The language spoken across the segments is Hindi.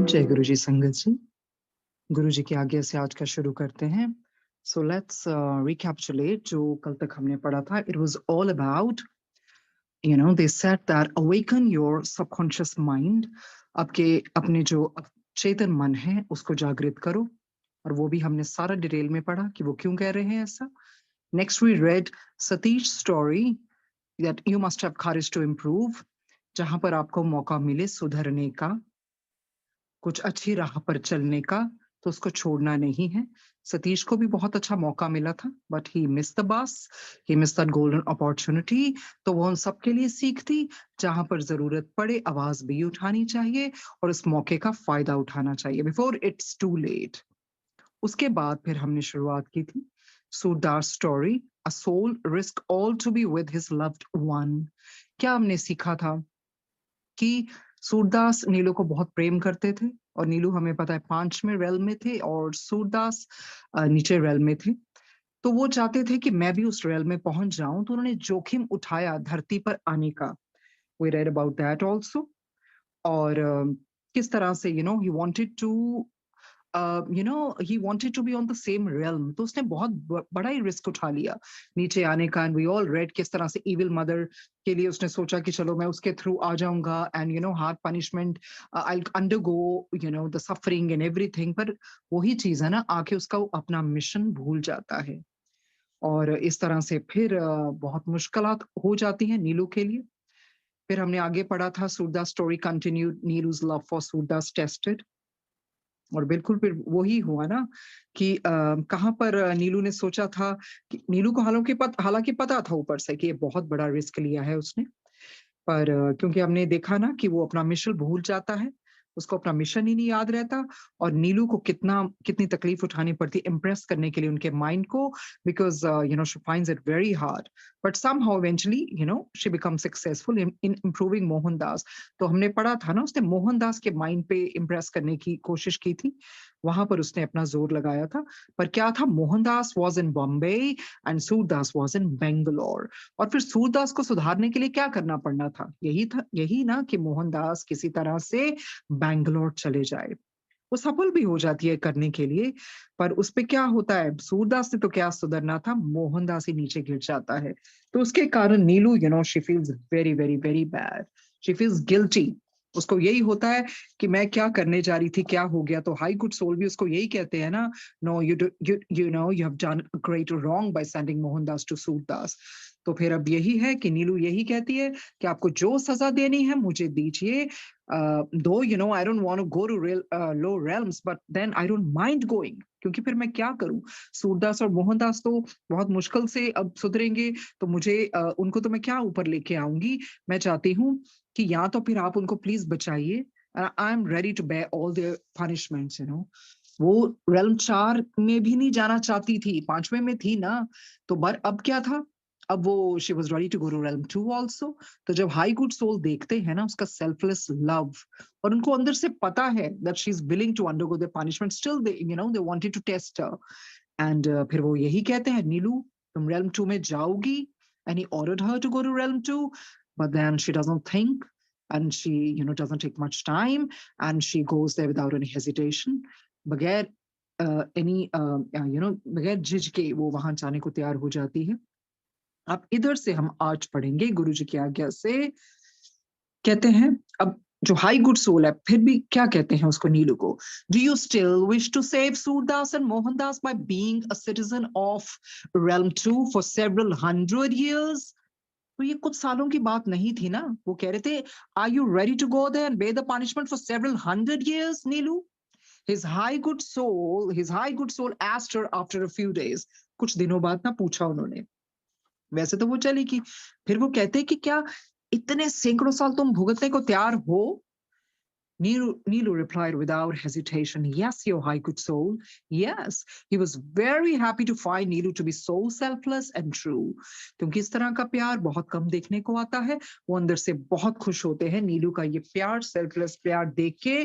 जय गुरु जी संगत जी। गुरु जी की आज्ञा से आज का शुरू करते हैं। सो लेट्स रिकैप्चुलेट जो कल तक हमने पढ़ा था। It was all about they said that awaken your subconscious mind. आपके अपने जो चेतन मन है उसको जागृत करो। और वो भी हमने सारा डिटेल में पढ़ा कि वो क्यों कह रहे हैं ऐसा। Next we read Satish story that you must have courage to improve, जहां पर आपको मौका मिले सुधरने का, कुछ अच्छी राह पर चलने का, तो उसको छोड़ना नहीं है। सतीश को भी बहुत अच्छा मौका मिला था, but he missed the bus, he missed that golden opportunity. तो वो उन सबके लिए सीख थी, जहां पर जरूरत पड़े आवाज भी उठानी चाहिए और उस मौके का फायदा उठाना चाहिए बिफोर इट्स टू लेट। उसके बाद फिर हमने शुरुआत की थी Surdas story, a soul risk all to be with his loved one. क्या हमने सीखा था कि सूरदास नीलू को बहुत प्रेम करते थे, और नीलू हमें पता है 5वें रेल में थे और सूरदास नीचे रेल में थे। तो वो चाहते थे कि मैं भी उस रेल में पहुंच जाऊं, तो उन्होंने जोखिम उठाया धरती पर आने का। We read about that also. और किस तरह से he wanted to he wanted to be on the same realm, तो उसने बहुत बड़ा ही रिस्क उठा लिया नीचे आने का। एंड वी ऑल रेड किस तरह से इविल मदर के लिए उसने सोचा कि चलो मैं उसके थ्रू आ जाऊंगा, and hard punishment, I undergo the suffering and everything. पर वही चीज है ना, आके उसका वो अपना मिशन भूल जाता है, और इस तरह से फिर बहुत मुश्किलात हो जाती हैं नीलू के लिए। फिर हमने आगे पढ़ा था Surdas story continued, Neelu's love for Surdas tested. और बिल्कुल फिर वही हुआ ना कि कहाँ पर नीलू ने सोचा था कि नीलू को हालांकि पता था ऊपर से कि ये बहुत बड़ा रिस्क लिया है उसने। पर क्योंकि हमने देखा ना कि वो अपना मिशन भूल जाता है, उसको अपना मिशन ही नहीं याद रहता। और नीलू को कितनी तकलीफ उठानी पड़ती इम्प्रेस करने के लिए उनके माइंड को, because she finds it very hard. But somehow eventually she become successful in improving Mohandas. तो हमने पढ़ा था ना, उसने मोहनदास के माइंड पे इम्प्रेस करने की कोशिश की थी, वहां पर उसने अपना जोर लगाया था। पर क्या था, Mohandas was in Bombay and Surdas was in Bangalore. और फिर सूरदास को सुधारने के लिए क्या करना पड़ना था, यही ना कि मोहनदास किसी तरह से बैंगलोर चले जाए। वो सफल भी हो जाती है करने के लिए, पर उस पे क्या होता है, सूरदास ने तो क्या सुधरना था, मोहनदास ही नीचे गिर जाता है। तो उसके कारण Neelu she feels very very very bad, she feels guilty. उसको यही होता है कि मैं क्या करने जा रही थी, क्या हो गया। तो हाई गुड सोल भी उसको यही कहते हैं ना, no you have done great wrong by sending Mohandas to Surdas. तो फिर अब यही है कि नीलू यही कहती है कि आपको जो सजा देनी है मुझे दीजिए। Though I don't want to go to low realms, but then I don't mind going, क्योंकि फिर मैं क्या करूं। सूरदास और मोहनदास तो बहुत मुश्किल से अब सुधरेंगे, तो मुझे उनको तो मैं क्या ऊपर लेके आऊंगी। मैं चाहती हूँ कि या तो फिर आप उनको प्लीज बचाइए, I am ready to bear all their punishments. वो रेल्म 4 में भी नहीं जाना चाहती थी, 5वें में थी ना। तो बर अब क्या था, अब वो she was ready to go to realm 2 also. तो जब हाई गुड सोल देखते हैं ना उसका सेल्फलेस लव, और उनको अंदर से पता है that she is willing to undergo the punishment, still they wanted to test her. And फिर वो यही कहते हैं, नीलू तुम रेल्म 2 में जाओगी। And he ordered her to go to realm 2, but then she doesn't think, and she doesn't take much time, and she goes there without any hesitation, बगैर any बगैर झिझके वो वहां जाने को तैयार हो जाती है। अब इधर से हम आज पढ़ेंगे गुरु जी की आज्ञा से। कहते हैं अब जो हाई गुड सोल है फिर भी क्या कहते हैं उसको, नीलू को, do you still wish to save Surdas and Mohandas by being a citizen of realm 2 for several hundred years? तो ये कुछ सालों की बात नहीं थी ना। वो कह रहे थे, are you ready to go there and bear the punishment for several hundred years, Neelu? His high good soul asked her after a few days. कुछ दिनों बाद ना पूछा उन्होंने। वैसे तो वो चली गई। फिर वो कहते कि क्या इतने सैकड़ों साल तुम भुगतने को तैयार हो? Nilu replied without hesitation, yes, your high good soul. Yes, he was very happy to find Nilu to be so selfless and true. क्योंकि इस तरह का प्यार बहुत कम देखने को आता है। वो अंदर से बहुत खुश होते हैं नीलू का ये प्यार, सेल्फलेस प्यार देख के।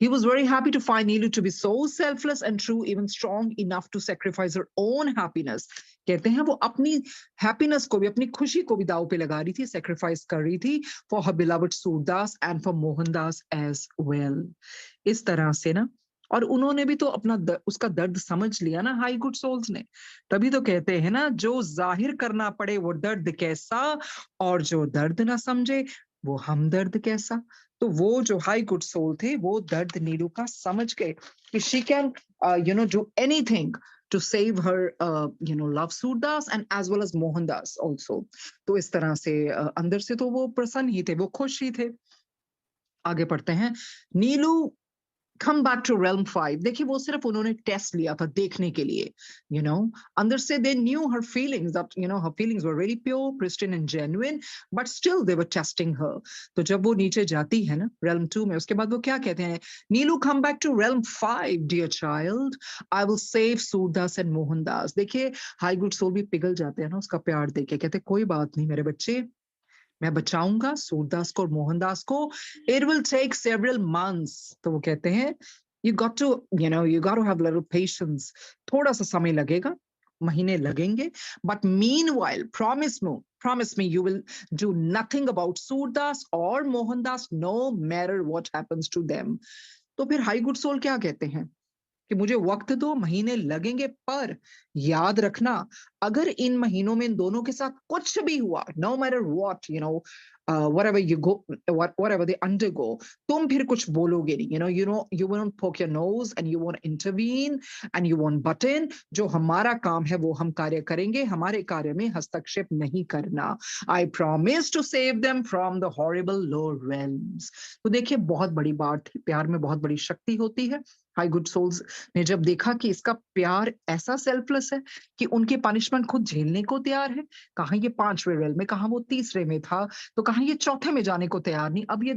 He was very happy to find Neelu to be so selfless and true, even strong enough to sacrifice her own happiness. कहते हैं वो अपनी happiness को भी, अपनी खुशी को भी दाव पे लगा रही थी, sacrifice कर रही थी for her beloved Surdas and for Mohandas as well. इस तरह से ना, और उन्होंने भी तो अपना उसका दर्द समझ लिया ना हाई गुड सोल्स ने. तभी तो कहते हैं ना, जो जाहिर करना पड़े वो दर्द कैसा, और जो दर्द ना समझे वो हमदर्द कैसा. तो वो जो हाई गुड सोल थे वो दर्द नीलू का समझ गए कि she can do anything to save her love Surdas and as well as Mohandas also. तो इस तरह से अंदर से तो वो प्रसन्न ही थे, वो खुश ही थे. आगे पढ़ते हैं. नीलू come back to realm 5. देखिए वो सिर्फ उन्होंने टेस्ट लिया था देखने के लिए, अंदर से they knew her feelings, that her feelings were really pure, pristine and genuine, but still they were testing her. तो जब वो नीचे जाती है ना realm 2 में, उसके बाद वो क्या कहते हैं, नीलू come back to realm 5 dear child, I will save Surdas and Mohandas. देखिए हाई गुड सोल भी पिघल जाते हैं ना उसका प्यार देके, कहते कोई बात नहीं मेरे बच्चे, मैं बचाऊंगा सूरदास को और मोहनदास को. It will take several months. तो वो कहते हैं you got to have little patience. थोड़ा सा समय लगेगा, महीने लगेंगे, but meanwhile promise me you will do nothing about Surdas or Mohandas no matter what happens to them. तो फिर हाई गुड सोल क्या कहते हैं कि मुझे वक्त दो, महीने लगेंगे, पर याद रखना अगर इन महीनों में इन दोनों के साथ कुछ भी हुआ, no matter what, whatever you go, whatever they undergo, तुम फिर कुछ बोलोगे नहीं, you won't poke your nose and you won't intervene and you won't butt in. जो हमारा काम है वो हम कार्य करेंगे, हमारे कार्य में हस्तक्षेप नहीं करना. I promise to save them from the horrible low realms. तो देखिए बहुत बड़ी बात थी, प्यार में बहुत बड़ी शक्ति होती है. हाई गुड सोल्स ने जब देखा कि इसका प्यार ऐसा सेल्फलेस है कि उनकी पनिशमेंट खुद झेलने को तैयार है, कहाँ ये 5वें रेल में, कहाँ वो 3रे में था, तो कहाँ ये 4थे में जाने को तैयार नहीं, अब ये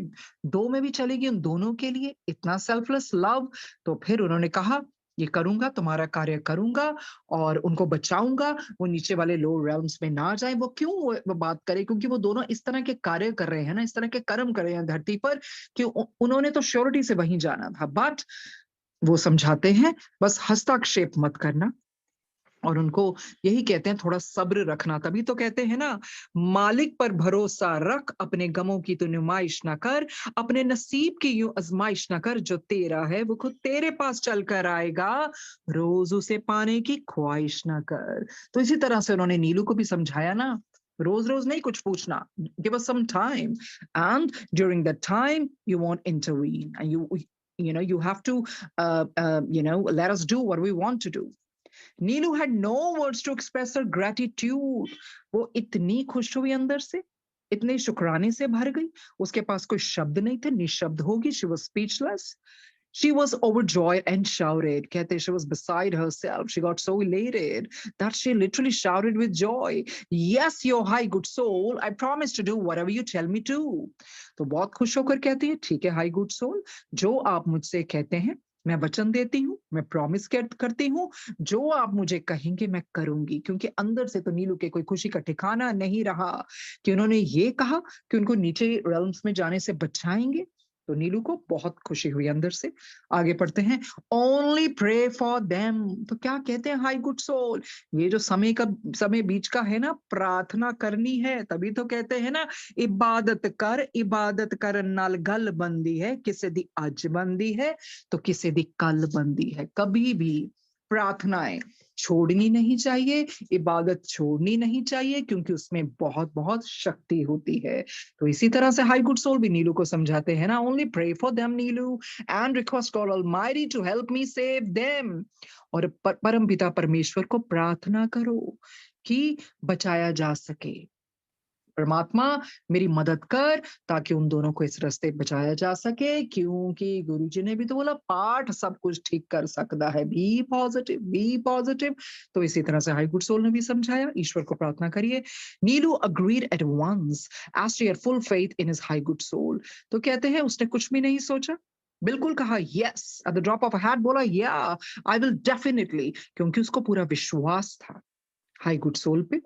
2 में भी चलेगी उन दोनों के लिए, इतना सेल्फलेस लव. तो फिर उन्होंने कहा ये करूंगा, तुम्हारा कार्य करूंगा और उनको बचाऊंगा, वो नीचे वाले लो रेल्म्स में ना जाए. वो क्यों वो बात करे, क्योंकि वो दोनों इस तरह के कार्य कर रहे हैं ना, इस तरह के कर्म कर रहे हैं धरती पर कि उन्होंने तो श्योरिटी से वहीं जाना था. बट वो समझाते हैं बस हस्तक्षेप मत करना, और उनको यही कहते हैं थोड़ा सब्र रखना. तभी तो कहते हैं ना, मालिक पर भरोसा रख, अपने गमों की तो नुमाइश ना कर, अपने नसीब की यूं आजमाइश ना कर, जो तेरा है वो खुद तेरे पास चल कर आएगा, रोज उसे पाने की ख्वाहिश ना कर. तो इसी तरह से उन्होंने नीलू को भी समझाया ना, रोज रोज नहीं कुछ पूछना, give us some time, and during that time you won't intervene and you have to let us do what we want to do. Neelu had no words to express her gratitude. वो इतनी खुश हुई अंदर से, इतने शुक्राने से भर गई, उसके पास कोई शब्द नहीं थे, निशब्द होगी. She was speechless. She was overjoyed and shouted. कहते she was beside herself. She got so elated that she literally shouted with joy. Yes, your high good soul, I promise to do whatever you tell me to. तो बहुत खुश होकर कहती है, ठीक है हाई गुड सोल, जो आप मुझसे कहते हैं मैं वचन देती हूँ, मैं प्रॉमिस करती हूँ, जो आप मुझे कहेंगे मैं करूंगी. क्योंकि अंदर से तो नीलू के कोई खुशी का ठिकाना नहीं रहा कि उन्होंने ये कहा कि उनको नीचे रेल्म्स में जाने से बचाएंगे. तो नीलू को बहुत खुशी हुई अंदर से. आगे पढ़ते हैं. Only pray for them. तो क्या कहते हैं हाई गुड सोल, ये जो समय बीच का है ना, प्रार्थना करनी है. तभी तो कहते हैं ना, इबादत कर नाल गल बंदी है, किसे दी अज बंदी है तो किसे दी कल बंदी है. कभी भी प्रार्थनाएं छोड़नी नहीं चाहिए, इबादत छोड़नी नहीं चाहिए, क्योंकि उसमें बहुत बहुत शक्ति होती है. तो इसी तरह से हाई गुड सोल भी नीलू को समझाते हैं ना, only pray for them Neelu and request God Almighty to help me save them. और परम पिता परमेश्वर को प्रार्थना करो कि बचाया जा सके. परमात्मा मेरी मदद कर ताकि उन दोनों को इस रास्ते बचाया जा सके, क्योंकि गुरुजी ने भी तो बोला पाठ सब कुछ ठीक कर सकता है. Be positive, be positive. तो इसी तरह से हाई गुड सोल ने भी समझाया, ईश्वर को प्रार्थना करिए. Neelu agreed at once as she had full faith in his high good soul. तो कहते हैं उसने कुछ भी नहीं सोचा, बिल्कुल कहा yes, at the drop of a hat बोला या आई विल डेफिनेटली, क्योंकि उसको पूरा विश्वास था हाई गुड सोल पे.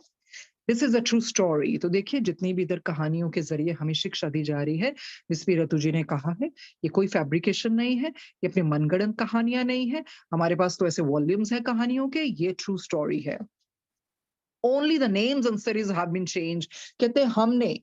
This is a true story. तो देखिए जितनी भी इधर कहानियों के जरिए हमें शिक्षा दी जा रही है, जिस भी रतु जी ने कहा है, ये कोई फैब्रिकेशन नहीं है, ये अपनी मनगढ़ंत कहानियां नहीं है। हमारे पास तो ऐसे वॉल्यूम्स हैं कहानियों के, ये ट्रू स्टोरी है। Only the names and series have been change. कहते हैं हमने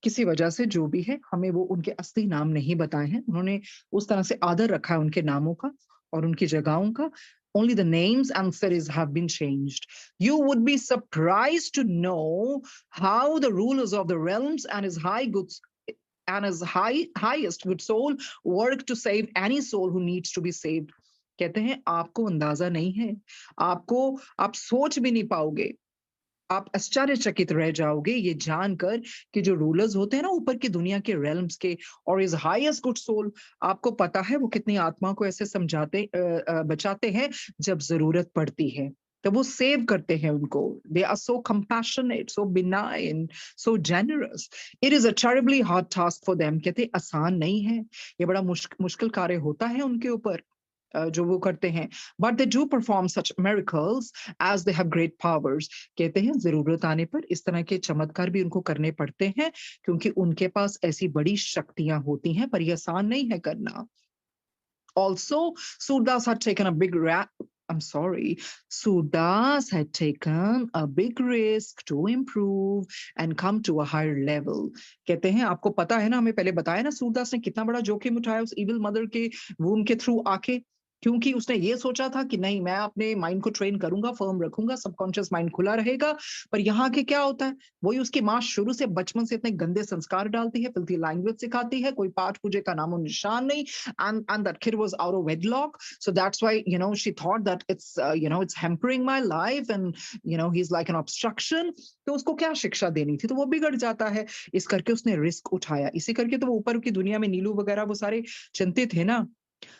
किसी वजह से जो भी है हमें वो उनके असली नाम नहीं बताए हैं, उन्होंने उस तरह से आदर रखा है उनके नामों का और उनकी जगहों का। Only the names and cities have been changed. You would be surprised to know how the rulers of the realms and his highest good soul work to save any soul who needs to be saved. कहते हैं आपको अंदाजा नहीं है, आपको आप सोच भी नहीं पाओगे, आप आश्चर्यचकित रह जाओगे ये जानकर कि जो रूलर्स होते हैं ना ऊपर की दुनिया के रेल्म्स के और इज हाईएस्ट गुड सोल, आपको पता है वो कितनी आत्मा को ऐसे बचाते हैं जब जरूरत पड़ती है, तो वो सेव करते हैं उनको। They are so compassionate, so benign, so generous. It is a terribly hard task for them. कहते आसान नहीं है, ये बड़ा मुश्किल कार्य होता है उनके ऊपर जो वो करते हैं। But they do perform such miracles as they have great powers. कहते हैं जरूरत आने पर इस तरह के चमत्कार भी उनको करने पड़ते हैं क्योंकि उनके पास ऐसी बड़ी शक्तियां होती हैं, पर यह आसान नहीं है करना। Also, Surdas had taken a big I'm sorry, Surdas had taken a big risk to improve and come to a higher level. कहते हैं आपको पता है ना, हमें पहले बताया ना सूरदास ने कितना बड़ा जोखिम उठाया उस इविल मदर के वूम के थ्रू आके, क्योंकि उसने ये सोचा था कि नहीं मैं अपने माइंड को ट्रेन करूंगा, फर्म रखूंगा, सबकॉन्शियस माइंड खुला रहेगा। पर यहाँ के क्या होता है, वही उसकी माँ शुरू से बचपन से इतने गंदे संस्कार डालती है, फिल्थी लैंग्वेज सिखाती है, कोई पाठ पूजे का नामो निशान नहीं। And that kid was out of wedlock, so that's why she thought that it's hampering my life and he's like an obstruction। तो उसको क्या शिक्षा देनी थी, तो वो बिगड़ जाता है। इस करके उसने रिस्क उठाया, इसी करके तो वो ऊपर की दुनिया में नीलू वगैरह वो सारे चिंतित है ना।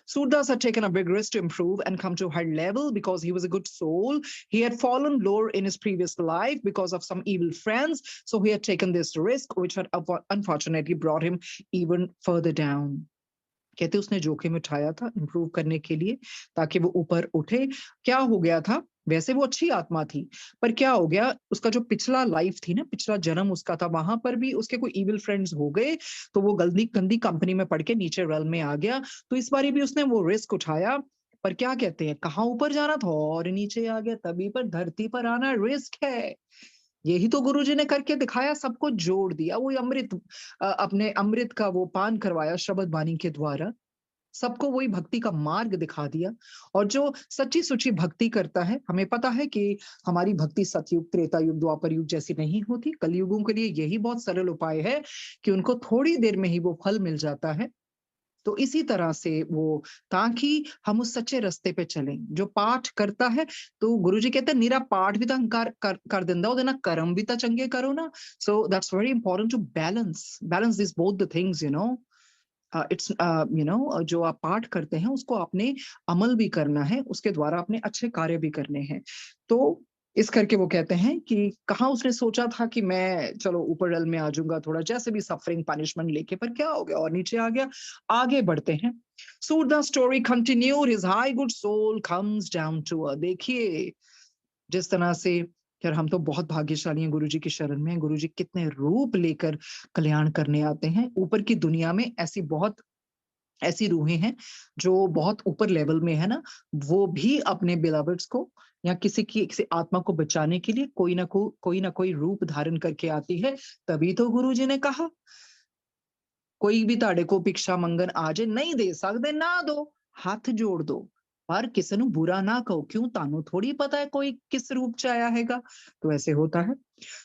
Surdas had taken a big risk to improve and come to a high level because he was a good soul. He had fallen lower in his previous life because of some evil friends. So he had taken this risk, which had unfortunately brought him even further down. कहते उसने जोखिम उठाया था इंप्रूव करने के लिए ताकि वो ऊपर उठे। क्या हो गया था, वैसे वो अच्छी आत्मा थी, पर क्या हो गया, उसका जो पिछला लाइफ थी ना, पिछला जन्म उसका था, वहां पर भी उसके कोई इविल फ्रेंड्स हो गए, तो वो गंदी गंदी कंपनी में पड़ के नीचे रेल में आ गया। तो इस बारी भी उसने वो रिस्क उठाया, पर क्या कहते हैं, कहाँ ऊपर जाना था और नीचे आ गया। तभी पर धरती पर आना रिस्क है, यही तो गुरुजी ने करके दिखाया, सबको जोड़ दिया। वो अमृत अपने अमृत का वो पान करवाया शब्द वाणी के द्वारा, सबको वही भक्ति का मार्ग दिखा दिया। और जो सच्ची सुची भक्ति करता है, हमें पता है कि हमारी भक्ति सतयुग, त्रेता युग, द्वापर युग जैसी नहीं होती। कलयुगों के लिए यही बहुत सरल उपाय है कि उनको थोड़ी देर में ही वो फल मिल जाता है। तो इसी तरह से वो, ताकि हम उस सच्चे रास्ते पे चलें। जो पाठ करता है, तो गुरुजी कहते हैं निरा पाठ भी तो अहंकार कर दिंदा, ओदे ना कर्म भी तो चंगे करो ना। So that's very important to balance this both the things, it's जो आप पाठ करते हैं उसको आपने अमल भी करना है, उसके द्वारा अपने अच्छे कार्य भी करने हैं। तो इस करके वो कहते हैं कि कहाँ उसने सोचा था कि मैं चलो ऊपर रेल में आ जाऊंगा, थोड़ा जैसे भी सफरिंग पनिशमेंट लेके, पर क्या हो गया और नीचे आ गया। आगे बढ़ते हैं। So the story continued, his high good soul comes down to earth। देखिए जिस तरह से, यार हम तो बहुत भाग्यशाली हैं, गुरुजी की शरण में। गुरुजी कितने रूप लेकर कल्याण करने आते हैं। ऊपर की दुनिया में ऐसी रूहें हैं जो बहुत ऊपर लेवल में है ना, वो भी अपने बिलवर्ड्स को या किसी आत्मा को बचाने के लिए कोई ना कोई रूप धारण करके आती है। तभी तो गुरुजी ने कहा कोई भी ताड़े को भिक्षा मंगन आ जाए, नहीं दे सकते ना दो, हाथ जोड़ दो, पर किसी ਨੂੰ बुरा ना कहो, क्यों तानू थोड़ी पता है कोई किस रूप च आया हैगा। तो ऐसे होता है।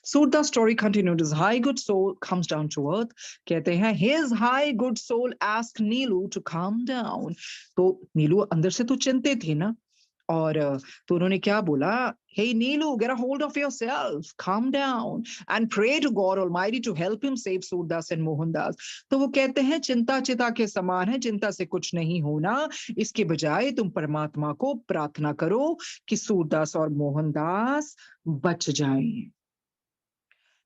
So the story continued, his high good soul comes down to earth। कहते हैं his high good soul asked Neelu to calm down। तो नीलू अंदर से तो चिंतित थी ना, और तो उन्होंने क्या बोला, hey Neelu, get a hold of yourself, calm down and pray to God Almighty to help him save Surdas and Mohandas. तो वो कहते हैं चिंता चिता के समान है, चिंता से कुछ नहीं होना, इसके बजाय तुम परमात्मा को प्रार्थना करो कि सूरदास और मोहनदास बच जाएं।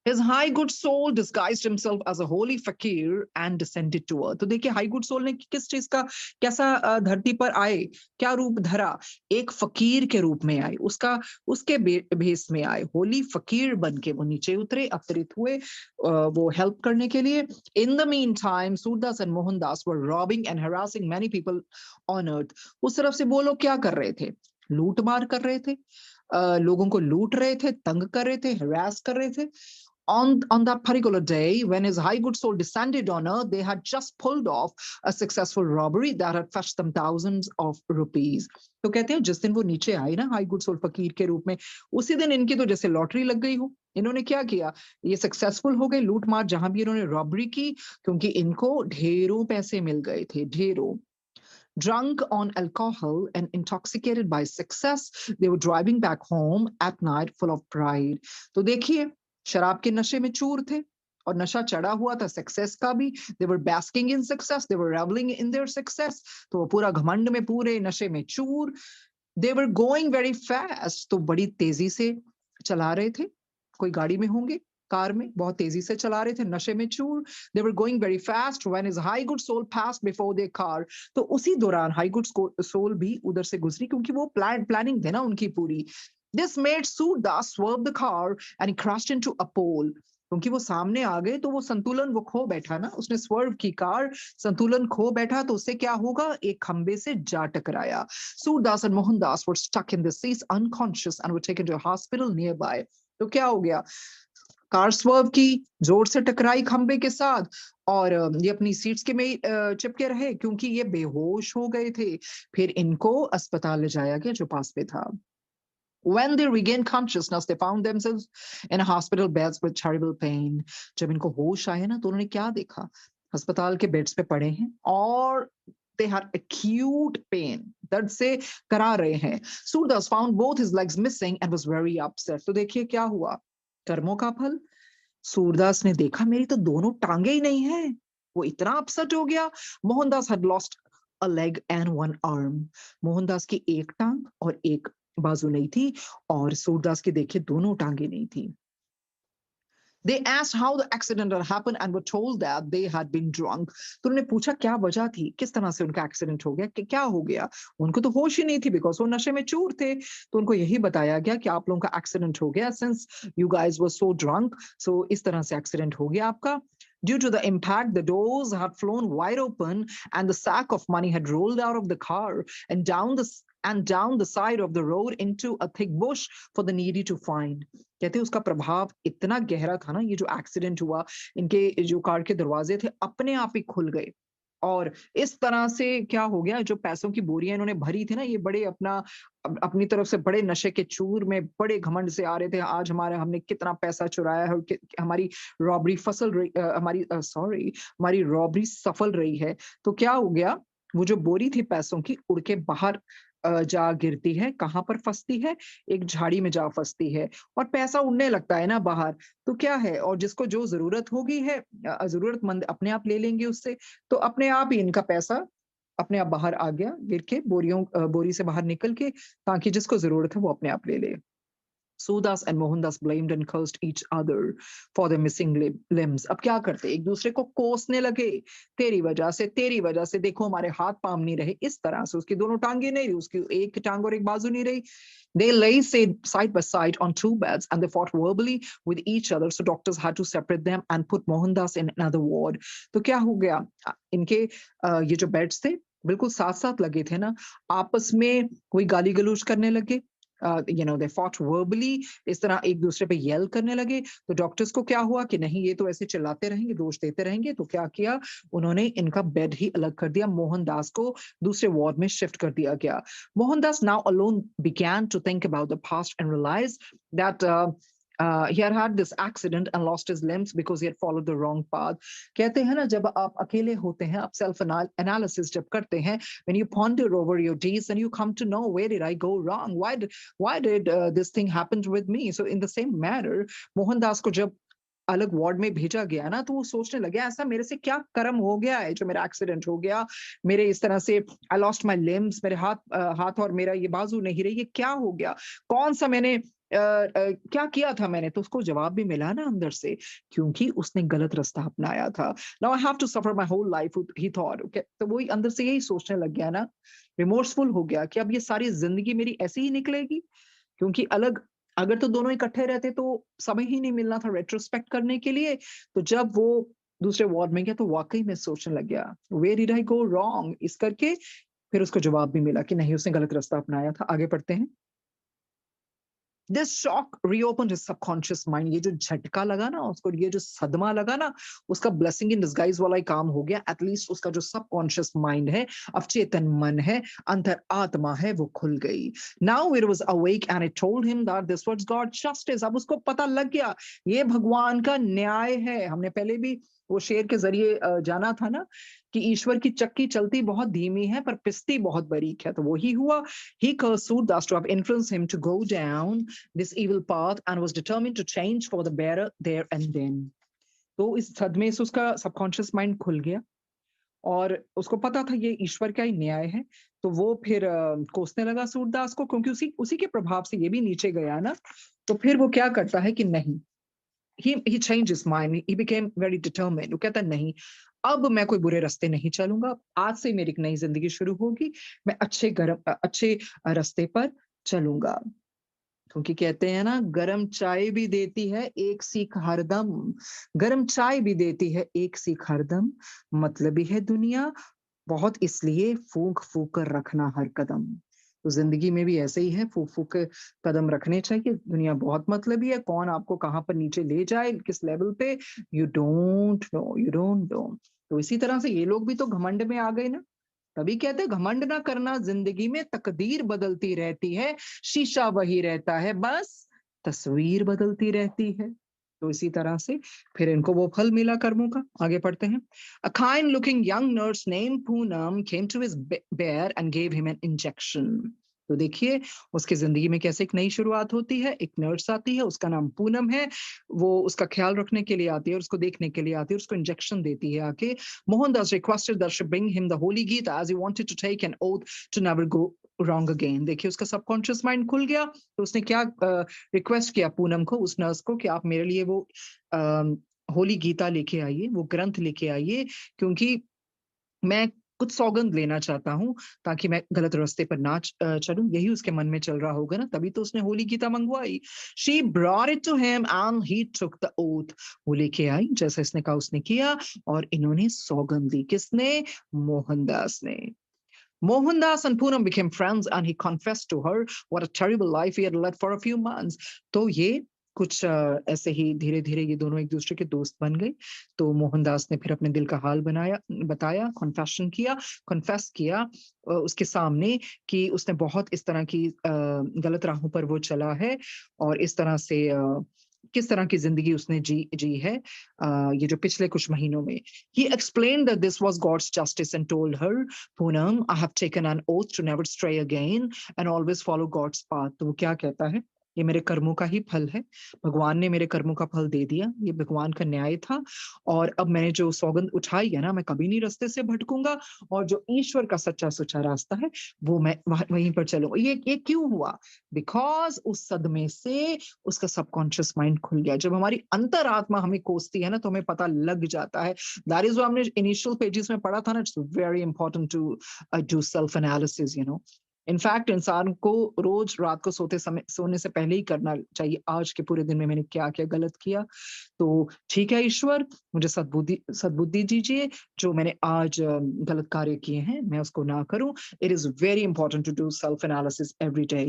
His high good soul disguised himself as a holy fakir and descended to earth. तो देखिए हाई गुड सोल ने किस चीज का कैसा धरती पर आए, क्या रूप धरा, एक फकीर के रूप में आए, उसके भेष में आए, होली फकीर बन के वो नीचे उतरे, अवतरित हुए वो हेल्प करने के लिए. In the meantime, Surdas and Mohandas were robbing and harassing many people on earth. उस तरफ से वो लोग क्या कर रहे थे, लूट मार कर रहे थे, लोगों को लूट रहे थे, तंग कर रहे थे, हरास कर रहे थे. On that particular day, when his high good soul descended on earth, they had just pulled off a successful robbery that had fetched them thousands of rupees. तो कहते हैं जिस दिन वो नीचे आए ना हाई गुड सोल फकीर के रूप में, उसी दिन इनकी तो जैसे लॉटरी लग गई हो. इन्होंने क्या किया, ये सक्सेसफुल हो गए, लूट मार जहां भी इन्होंने रॉबरी की, क्योंकि इनको ढेरों पैसे मिल गए थे, ढेरों. Drunk on alcohol and intoxicated by success, they were driving back home at night full of pride. तो देखिए शराब के नशे में चूर थे और नशा चढ़ा हुआ था सक्सेस का भी. They were basking in success, they were reveling in their success. तो वो पूरा घमंड में, पूरे नशे में चूर. They were going very fast, तो बड़ी तेजी से चला रहे थे. कोई गाड़ी में होंगे, कार में बहुत तेजी से चला रहे थे, नशे में चूर. They were going very fast when his high good soul passed before their car. तो उसी दौरान हाई गुड सोल भी उधर से गुजरी, क्योंकि वो प्लानिंग थी ना उनकी पूरी. This made Surdas swerve the car and he crashed into a pole. क्योंकि वो सामने आ गए तो वो संतुलन वो खो बैठा ना, उसने स्वर्व की कार, संतुलन खो बैठा, तो उससे क्या होगा, एक खंबे से जा टकराया. Surdas and Mohandas were stuck in the seats unconscious and were taken to a hospital nearby. तो क्या हो गया, कार स्वर्व की, जोर से टकराई खंबे के साथ, और ये अपनी सीट्स के में चिपके रहे क्योंकि ये बेहोश हो गए थे. फिर इनको अस्पताल ले जाया गया जो पास में था. When they regained consciousness, they found themselves in a hospital beds with terrible pain. जब इनको होश आए ना तो उन्होंने क्या देखा, अस्पताल के बेड्स पे पड़े हैं और they had acute pain, दर्द से करा रहे हैं. Surdas found both his legs missing and was very upset. तो देखिए क्या हुआ, कर्मों का फल. सूरदास ने देखा मेरी तो दोनों टांगे ही नहीं है, वो इतना अपसेट हो गया. Mohandas had lost a leg and one arm. Mohandas की एक टांग और एक बाजू नहीं थी, और सूरदास की देखिए दोनों टांगे नहीं थी. They asked how the accident had happened and were told that they had been drunk. तो उन्होंने पूछा क्या वजह थी, किस तरह से उनका एक्सीडेंट हो गया, कि क्या हो गया. उनको तो होश ही नहीं थी बिकॉज वो नशे में चूर थे. तो उनको यही बताया गया कि आप लोगों का एक्सीडेंट हो गया, since you guys were so drunk, so इस तरह से एक्सीडेंट हो गया आपका. Due to the impact, the doors had flown wide open and the sack of money had rolled out of the car and down the side of the road into a thick bush for the needy to find. कहते हैं उसका प्रभाव इतना गहरा था ना, ये जो एक्सीडेंट हुआ, इनके जो कार के दरवाजे थे अपने आप ही खुल गए, और इस तरह से क्या हो गया, जो पैसों की बोरियां इन्होंने भरी थी ना, ये बड़े अपनी तरफ से बड़े नशे के चूर में बड़े घमंड से आ रहे थे, आज हमने कितना पैसा चुराया है, और हमारी रॉबरी हमारी रॉबरी सफल रही है. तो क्या हो गया, वो जो बोरी थी पैसों की उड़ के बाहर जा गिरती है, कहाँ पर फंसती है, एक झाड़ी में जा फंसती है, और पैसा उड़ने लगता है ना बाहर. तो क्या है, और जिसको जो जरूरत होगी है, जरूरतमंद अपने आप ले लेंगे उससे, तो अपने आप ही इनका पैसा अपने आप बाहर आ गया गिर के, बोरी से बाहर निकल के, ताकि जिसको जरूरत है वो अपने आप ले ले. Sudas and Mohandas blamed and cursed each other for their missing limbs. अब क्या करते, एक दूसरे को कोसने लगे, तेरी वजह से देखो हमारे हाथ पांव नहीं रहे, इस तरह से उसकी दोनों टांगे नहीं रही, उसकी एक टांग और एक बाजू नहीं रही. They lay side by side on two beds and they fought verbally with each other. So doctors had to separate them and put Mohandas in another ward. तो क्या हो गया, इनके ये जो बेड्स थे बिल्कुल साथ साथ लगे थे ना, आपस में कोई गाली गलौज करने लगे. they fought verbally, इस तरह एक दूसरे पे येल करने लगे. तो डॉक्टर्स को क्या हुआ कि नहीं, ये तो ऐसे चिल्लाते रहेंगे, दोष देते रहेंगे, तो क्या किया उन्होंने, इनका बेड ही अलग कर दिया, मोहनदास को दूसरे वार्ड में शिफ्ट कर दिया गया. Mohandas now alone began to think about the past and realized that he had had this accident and lost his limbs because he had followed the wrong path. कहते हैं ना, जब आप अकेले होते हैं, आप self analysis जब करते हैं, when you ponder over your days and you come to know, where did I go wrong, why did this thing happen with me. So in the same manner, Mohandas को जब अलग वार्ड में भेजा गया ना, तो वो सोचने लगे ऐसा मेरे से क्या कर्म हो गया है जो मेरा एक्सीडेंट हो गया, मेरे इस तरह से आई लॉस्ट माय लिम्स, मेरे हाथ और मेरा ये बाजू नहीं रही, ये क्या हो गया, कौन सा मैंने क्या किया था मैंने? तो उसको जवाब भी मिला ना अंदर से, क्योंकि उसने गलत रास्ता अपनाया था। Now I have to suffer my whole life he thought, okay, तो वही अंदर से यही सोचने लग गया ना, रिमोर्सफुल हो गया कि अब ये सारी जिंदगी मेरी ऐसी ही निकलेगी, क्योंकि अलग अगर तो दोनों इकट्ठे रहते तो समय ही नहीं मिलना था रेट्रोस्पेक्ट करने के लिए। तो जब वो दूसरे वार्ड में गया तो वाकई में सोचने लग गया, where did I go wrong, इस करके फिर उसको जवाब भी मिला कि नहीं, उसने गलत रास्ता अपनाया था। आगे पढ़ते हैं। This shock reopen his subconscious mind, ये जो झटका लगा ना उसको, ये जो सदमा लगा ना, उसका ब्लेसिंग इन डिस्गाइज वाला ही काम हो गया। एटलीस्ट उसका जो सबकॉन्शियस माइंड है, अवचेतन मन है, अंतर आत्मा है, वो खुल गई। Now it was awake and it told him that this was God justice. अब उसको पता लग गया ये भगवान का न्याय है। हमने पहले भी वो शेर के जरिए जाना था ना कि ईश्वर की चक्की चलती बहुत धीमी है पर पिसती बहुत बारीक है, तो वही हुआ। He cursed Surdas to have influenced him to go down this evil path and was determined to change for the better there and then. तो इस सदमे से उसका सबकॉन्शियस माइंड खुल गया और उसको पता था ये ईश्वर का ही न्याय है। तो वो फिर कोसने लगा सूरदास को, क्योंकि उसी उसी के प्रभाव से ये भी नीचे गया ना। तो फिर वो क्या करता है कि नहीं, he changed his mind, he became very determined। वो कहता नहीं, अब मैं कोई बुरे रास्ते नहीं चलूंगा, आज से मेरी एक नई जिंदगी शुरू होगी, मैं अच्छे रास्ते पर चलूंगा। क्योंकि कहते हैं ना, गरम चाय भी देती है एक सीख हरदम, गरम चाय भी देती है एक सीख हरदम, मतलब ही है दुनिया बहुत, इसलिए फूंक फूंक कर रखना हर कदम। तो जिंदगी में भी ऐसे ही है, फूंक फूंक के कदम रखने चाहिए। दुनिया बहुत मतलबी है, कौन आपको कहाँ पर नीचे ले जाए, किस लेवल पे, you don't know, you don't know. तो इसी तरह से ये लोग भी तो घमंड में आ गए ना। तभी कहते हैं घमंड ना करना, जिंदगी में तकदीर बदलती रहती है, शीशा वही रहता है, बस तस्वीर बदलती रहती है। तो इसी तरह से फिर इनको वो फल मिला कर्मों का। आगे पढ़ते हैं। A kind looking young nurse named Poonam came to his bear and gave him an injection। तो देखिए उसकी जिंदगी में कैसे एक नई शुरुआत होती है। एक नर्स आती है, उसका नाम पूनम है, वो उसका ख्याल रखने के लिए आती है और उसको देखने के लिए आती है, उसको इंजेक्शन देती है आके। Mohandas requested that she bring him the Holy Gita as he wanted to take an oath to never go wrong again। देखिए उसका सबकॉन्शियस माइंड खुल गया। तो उसने क्या रिक्वेस्ट किया पूनम को, उस नर्स को, कि आप मेरे लिए वो होली गीता लेके आइए, वो ग्रंथ लेके आइए, क्योंकि मैं कुछ सौगंध लेना चाहता हूँ ताकि मैं गलत रास्ते पर ना चलूं। यही उसके मन में चल रहा होगा ना, तभी तो उसने होली गीता मंगवाई। She brought it to him and he took the oath। वो लेके आई, जैसा इसने कहा उसने किया और इन्होंने सौगंध ली। किसने? मोहनदास ने। Mohandas and Poonam became friends and he confessed to her what a terrible life he had led for a few months। तो ये कुछ ऐसे ही धीरे धीरे ये दोनों एक दूसरे के दोस्त बन गए। तो मोहनदास ने फिर अपने दिल का हाल बताया, कॉन्फेस किया उसके सामने कि उसने बहुत इस तरह की गलत राहों पर वो चला है और इस तरह से किस तरह की जिंदगी उसने जी है ये जो पिछले कुछ महीनों में। He explained that this was God's justice and told her, Poonam, I have taken an oath to never stray again and always follow God's path। तो वो क्या कहता है, ये मेरे कर्मों का ही फल है, भगवान ने मेरे कर्मों का फल दे दिया, ये भगवान का न्याय था। और अब मैंने जो सौगंध उठाई है ना, मैं कभी नहीं रास्ते से भटकूंगा और जो ईश्वर का सच्चा सुचा रास्ता है वो मैं वहीं पर चलूंगा। ये क्यों हुआ? बिकॉज उस सदमे से उसका सबकॉन्शियस माइंड खुल गया। जब हमारी अंतरात्मा हमें कोसती है ना तो हमें पता लग जाता है। दैट इज, जो हमने इनिशियल पेजेस में पढ़ा था ना, it's very important to do self analysis, you know. In fact इंसान को रोज रात को सोने से पहले ही करना चाहिए, आज के पूरे दिन में मैंने क्या क्या गलत किया। तो ठीक है ईश्वर, मुझे सद्बुद्धि दीजिए, जो मैंने आज गलत कार्य किए हैं मैं उसको ना करूं। It is very important to do self analysis every day.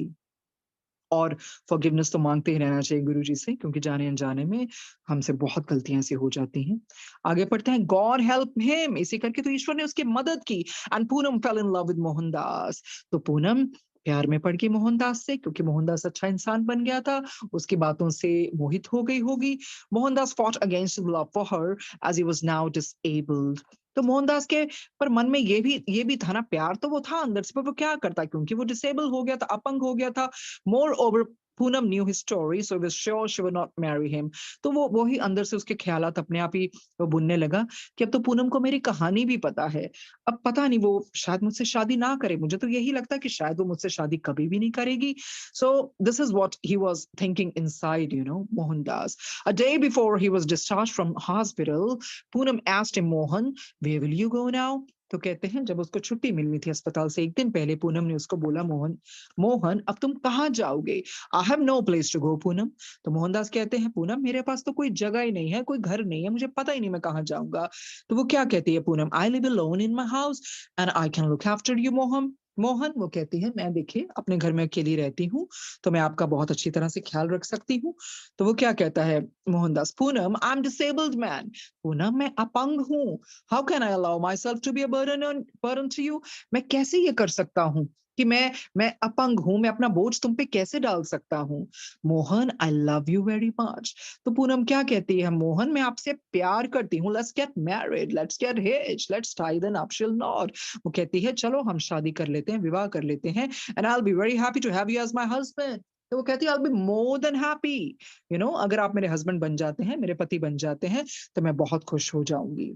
और फॉरगिवनेस तो मांगते ही रहना चाहिए गुरु जी से, क्योंकि जाने अनजाने में हमसे बहुत गलतियां ऐसी हो जाती हैं। आगे पढ़ते हैं। गॉड हेल्प हिम, इसी करके तो ईश्वर ने उसकी मदद की। And Poonam fail in love with Mohandas. तो पूनम प्यार में पड़ गई मोहनदास से, क्योंकि मोहनदास अच्छा इंसान बन गया था, उसकी बातों से मोहित हो गई होगी। Mohandas fought against love for her as he was now disabled. तो मोहनदास के पर मन में ये भी था ना, प्यार तो वो था अंदर से, पर वो क्या करता, क्योंकि वो डिसेबल हो गया था, अपंग हो गया था। More over Poonam knew his story, so he was sure she would not marry him. तो वो ही अंदर से उसके ख्यालात अपने आप ही वो बुनने लगा कि अब तो पूनम को मेरी कहानी भी पता है, अब पता नहीं वो शायद मुझसे शादी ना करे, मुझे तो यही लगता है कि शायद वो मुझसे शादी कभी भी नहीं करेगी. So this is what he was thinking inside, Mohandas. A day before he was discharged from hospital, Poonam asked him, Mohan, where will you go now? तो कहते हैं जब उसको छुट्टी मिलनी थी अस्पताल से एक दिन पहले, पूनम ने उसको बोला, मोहन अब तुम कहाँ जाओगे? I have no place to go Poonam. तो मोहनदास कहते हैं, पूनम मेरे पास तो कोई जगह ही नहीं है, कोई घर नहीं है, मुझे पता ही नहीं मैं कहाँ जाऊंगा. तो वो क्या कहती है Poonam, I live alone in my house and I can look after you Mohan. वो कहती है, मैं देखिए अपने घर में अकेली रहती हूँ, तो मैं आपका बहुत अच्छी तरह से ख्याल रख सकती हूँ. तो वो क्या कहता है Mohandas, Poonam I am disabled man. Poonam मैं अपंग हूँ. How can I allow myself to be a burden to you. मैं कैसे ये कर सकता हूँ कि मैं अपंग हूं, मैं अपना बोझ तुम पे कैसे डाल सकता हूं. Mohan I love you very much. तो पूनम क्या कहती है, मोहन मैं आपसे प्यार करती हूँ, let's get married, let's get hitch, let's tie the nuptial knot. वो कहती है चलो हम शादी कर लेते हैं, विवाह कर लेते हैं, and I will be very happy to have you as my husband. तो वो कहती है I will be more than happy, अगर आप मेरे हस्बैंड बन जाते हैं, मेरे पति बन जाते हैं, तो मैं बहुत खुश हो जाऊंगी.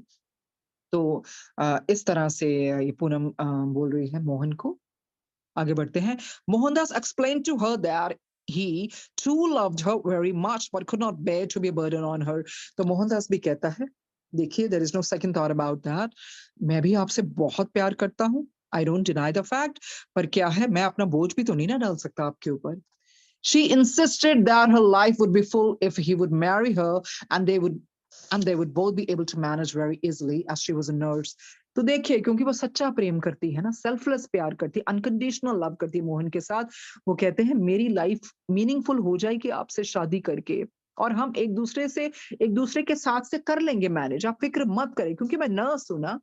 तो इस तरह से ये पूनम बोल रही है मोहन को. आगे बढ़ते हैं. Mohandas explained to her that he too loved her very much but could not bear to be a burden on her. तो मोहनदास भी कहता है, देखिए there is no second thought about that. मैं भी आपसे बहुत प्यार करता हूँ. I don't deny the fact. पर क्या है, मैं अपना बोझ भी तो नहीं ना डाल सकता आपके ऊपर. She insisted that her life would be full if he would marry her, and they would both be able to manage very easily as she was a nurse. तो देखिए क्योंकि वो सच्चा प्रेम करती है ना, सेल्फलेस प्यार करती है, अनकंडीशनल लव करती है मोहन के साथ. वो कहते हैं मेरी लाइफ मीनिंगफुल हो जाएगी आपसे शादी करके, और हम एक दूसरे के साथ से कर लेंगे मैनेज, आप फिक्र मत करें, क्योंकि मैं नर्स हूं ना.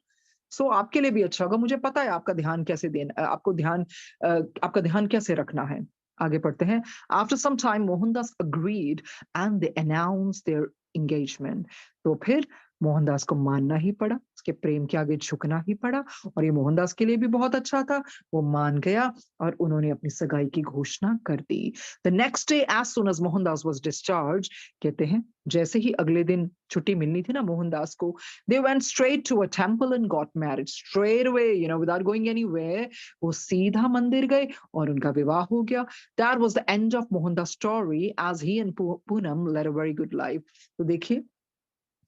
सो आपके लिए भी अच्छा होगा, मुझे पता है आपका ध्यान कैसे देना, आपका ध्यान कैसे रखना है. आगे पढ़ते हैं. After some time Mohandas agreed and they announce their engagement. तो फिर मोहनदास को मानना ही पड़ा, उसके प्रेम के आगे झुकना ही पड़ा, और ये मोहनदास के लिए भी बहुत अच्छा था. वो मान गया और उन्होंने अपनी सगाई की घोषणा कर दी. The next day as soon as Mohandas was discharge, कहते हैं जैसे ही अगले दिन छुट्टी मिलनी थी ना मोहनदास को, they went straight to a temple and got married straight away, without going anywhere. वो सीधा मंदिर गए और उनका विवाह हो गया. That was the end of Mohandas story as he and Poonam led a very good life. तो देखिए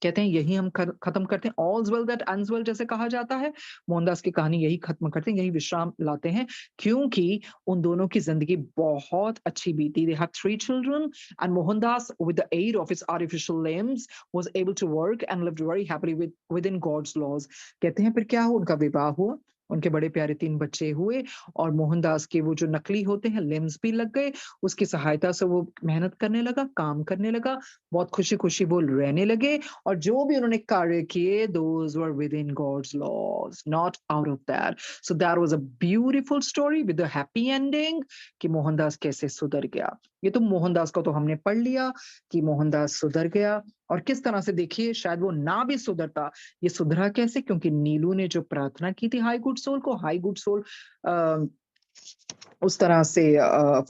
कहते हैं यही हम खत्म करते हैं. All's well that ends well जैसे कहा जाता है, मोहनदास की कहानी यही खत्म करते हैं, यही विश्राम लाते हैं, क्योंकि उन दोनों की जिंदगी बहुत अच्छी बीती. They had 3 children and Mohandas, with the aid of his artificial limbs, was able to work and lived very happily within God's laws. कहते हैं फिर क्या हुआ, उनका विवाह हुआ, उनके बड़े प्यारे 3 बच्चे हुए, और मोहनदास के वो जो नकली होते हैं लिम्स भी लग गए. उसकी सहायता से वो मेहनत करने लगा, काम करने लगा, बहुत खुशी खुशी वो रहने लगे, और जो भी उन्होंने कार्य किए, those were within God's laws, not out of that. So that was a beautiful story with a happy ending कि मोहनदास कैसे सुधर गया. ये तो मोहनदास को तो हमने पढ़ लिया कि मोहनदास सुधर गया, और किस तरह से देखिए शायद वो ना भी सुधरता. ये सुधरा कैसे, क्योंकि नीलू ने जो प्रार्थना की थी हाई गुड सोल को, हाई गुड सोल उस तरह से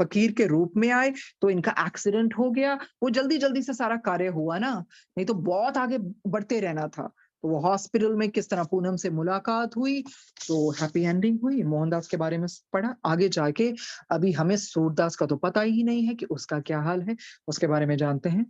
फकीर के रूप में आए, तो इनका एक्सीडेंट हो गया. वो जल्दी जल्दी से सारा कार्य हुआ ना, नहीं तो बहुत आगे बढ़ते रहना था. तो वो हॉस्पिटल में किस तरह पूनम से मुलाकात हुई, तो हैप्पी एंडिंग हुई. मोहनदास के बारे में पढ़ा, आगे जाके अभी हमें सूरदास का तो पता ही नहीं है कि उसका क्या हाल है, उसके बारे में जानते हैं.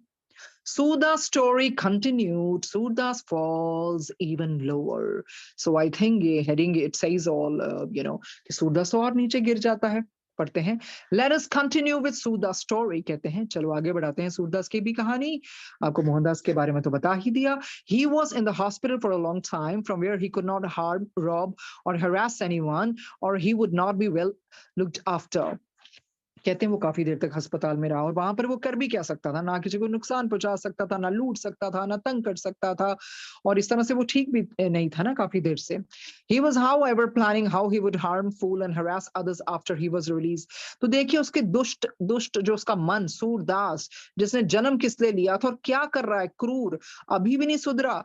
Surda's story continued. Surdas falls even lower. So I think ये heading it says all, कि सूरदास और नीचे गिर जाता है. पढ़ते हैं. Let us continue with Surda's story. कहते हैं चलो आगे बढ़ाते हैं सूरदास की भी कहानी. आपको मोहनदास के बारे में तो बता ही दिया. He was in the hospital for a long time, from where he could not harm, rob, or harass anyone, or he would not be well looked after. कहते हैं वो काफी देर तक अस्पताल में रहा, और वहां पर वो कर भी क्या सकता था, ना किसी को नुकसान पहुंचा सकता था, ना लूट सकता था, ना तंग कर सकता था, और इस तरह से वो ठीक भी नहीं था ना काफी देर से. He was however planning how he would harm, fool and harass others after he was released. तो देखिए उसके दुष्ट जो उसका मन, सूरदास जिसने जन्म किस लिए लिया था और क्या कर रहा है, क्रूर, अभी भी नहीं सुधरा.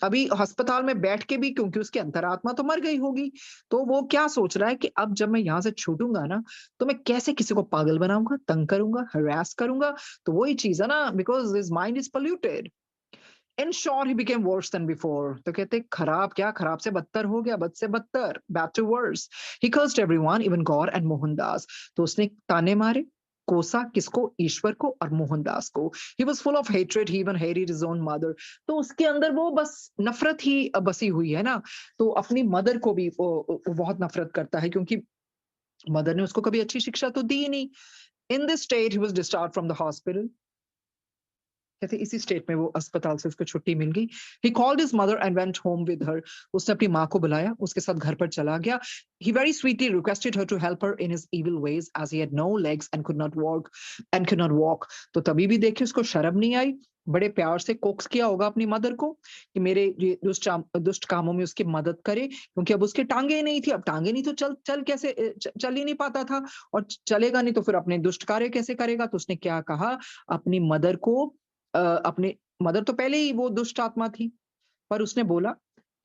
अभी अस्पताल में बैठ के भी, क्योंकि उसकी अंतरात्मा तो मर गई होगी, तो वो क्या सोच रहा है कि अब जब मैं यहाँ से छूटूँगा ना, तो मैं कैसे किसी को पागल बनाऊँगा, तंग करूँगा, हरास करूँगा। तो वही चीज़ है ना, because his mind is polluted. In short he became worse than before. तो कहते खराब क्या, खराब से बदतर हो गया, बद से बदतर, bad to worse. He cursed everyone even God and Mohandas. तो उसने ताने मारे, कोसा किसको, ईश्वर को और मोहनदास को। He was full of hatred, he even hated his own mother. तो उसके अंदर वो बस नफरत ही बसी हुई है ना। तो अपनी मदर को भी वो बहुत नफरत करता है, क्योंकि मदर ने उसको कभी अच्छी शिक्षा तो दी ही नहीं। In this state he was discharge from the hospital. कहते इसी स्टेट में वो अस्पताल से उसको छुट्टी मिल गई। He called his mother and went home with her. उसने अपनी माँ को बुलाया, उसके साथ घर पर चला गया। He very sweetly requested her to help her in his evil ways as he had no legs and could not walk. तो तभी भी देखिए उसको शर्म नहीं आई। बड़े प्यार से कोक्स किया होगा अपनी मदर को कि मेरे ये दुष्ट कामों में उसकी मदद करे, क्योंकि अब उसके टांगे ही नहीं थी। अब टांगे नहीं तो चल चल कैसे, चल ही नहीं पाता था, और चलेगा नहीं तो फिर अपने दुष्ट कार्य कैसे करेगा। तो उसने क्या कहा अपनी मदर को, अपने मदर तो पहले ही वो दुष्ट आत्मा थी, पर उसने बोला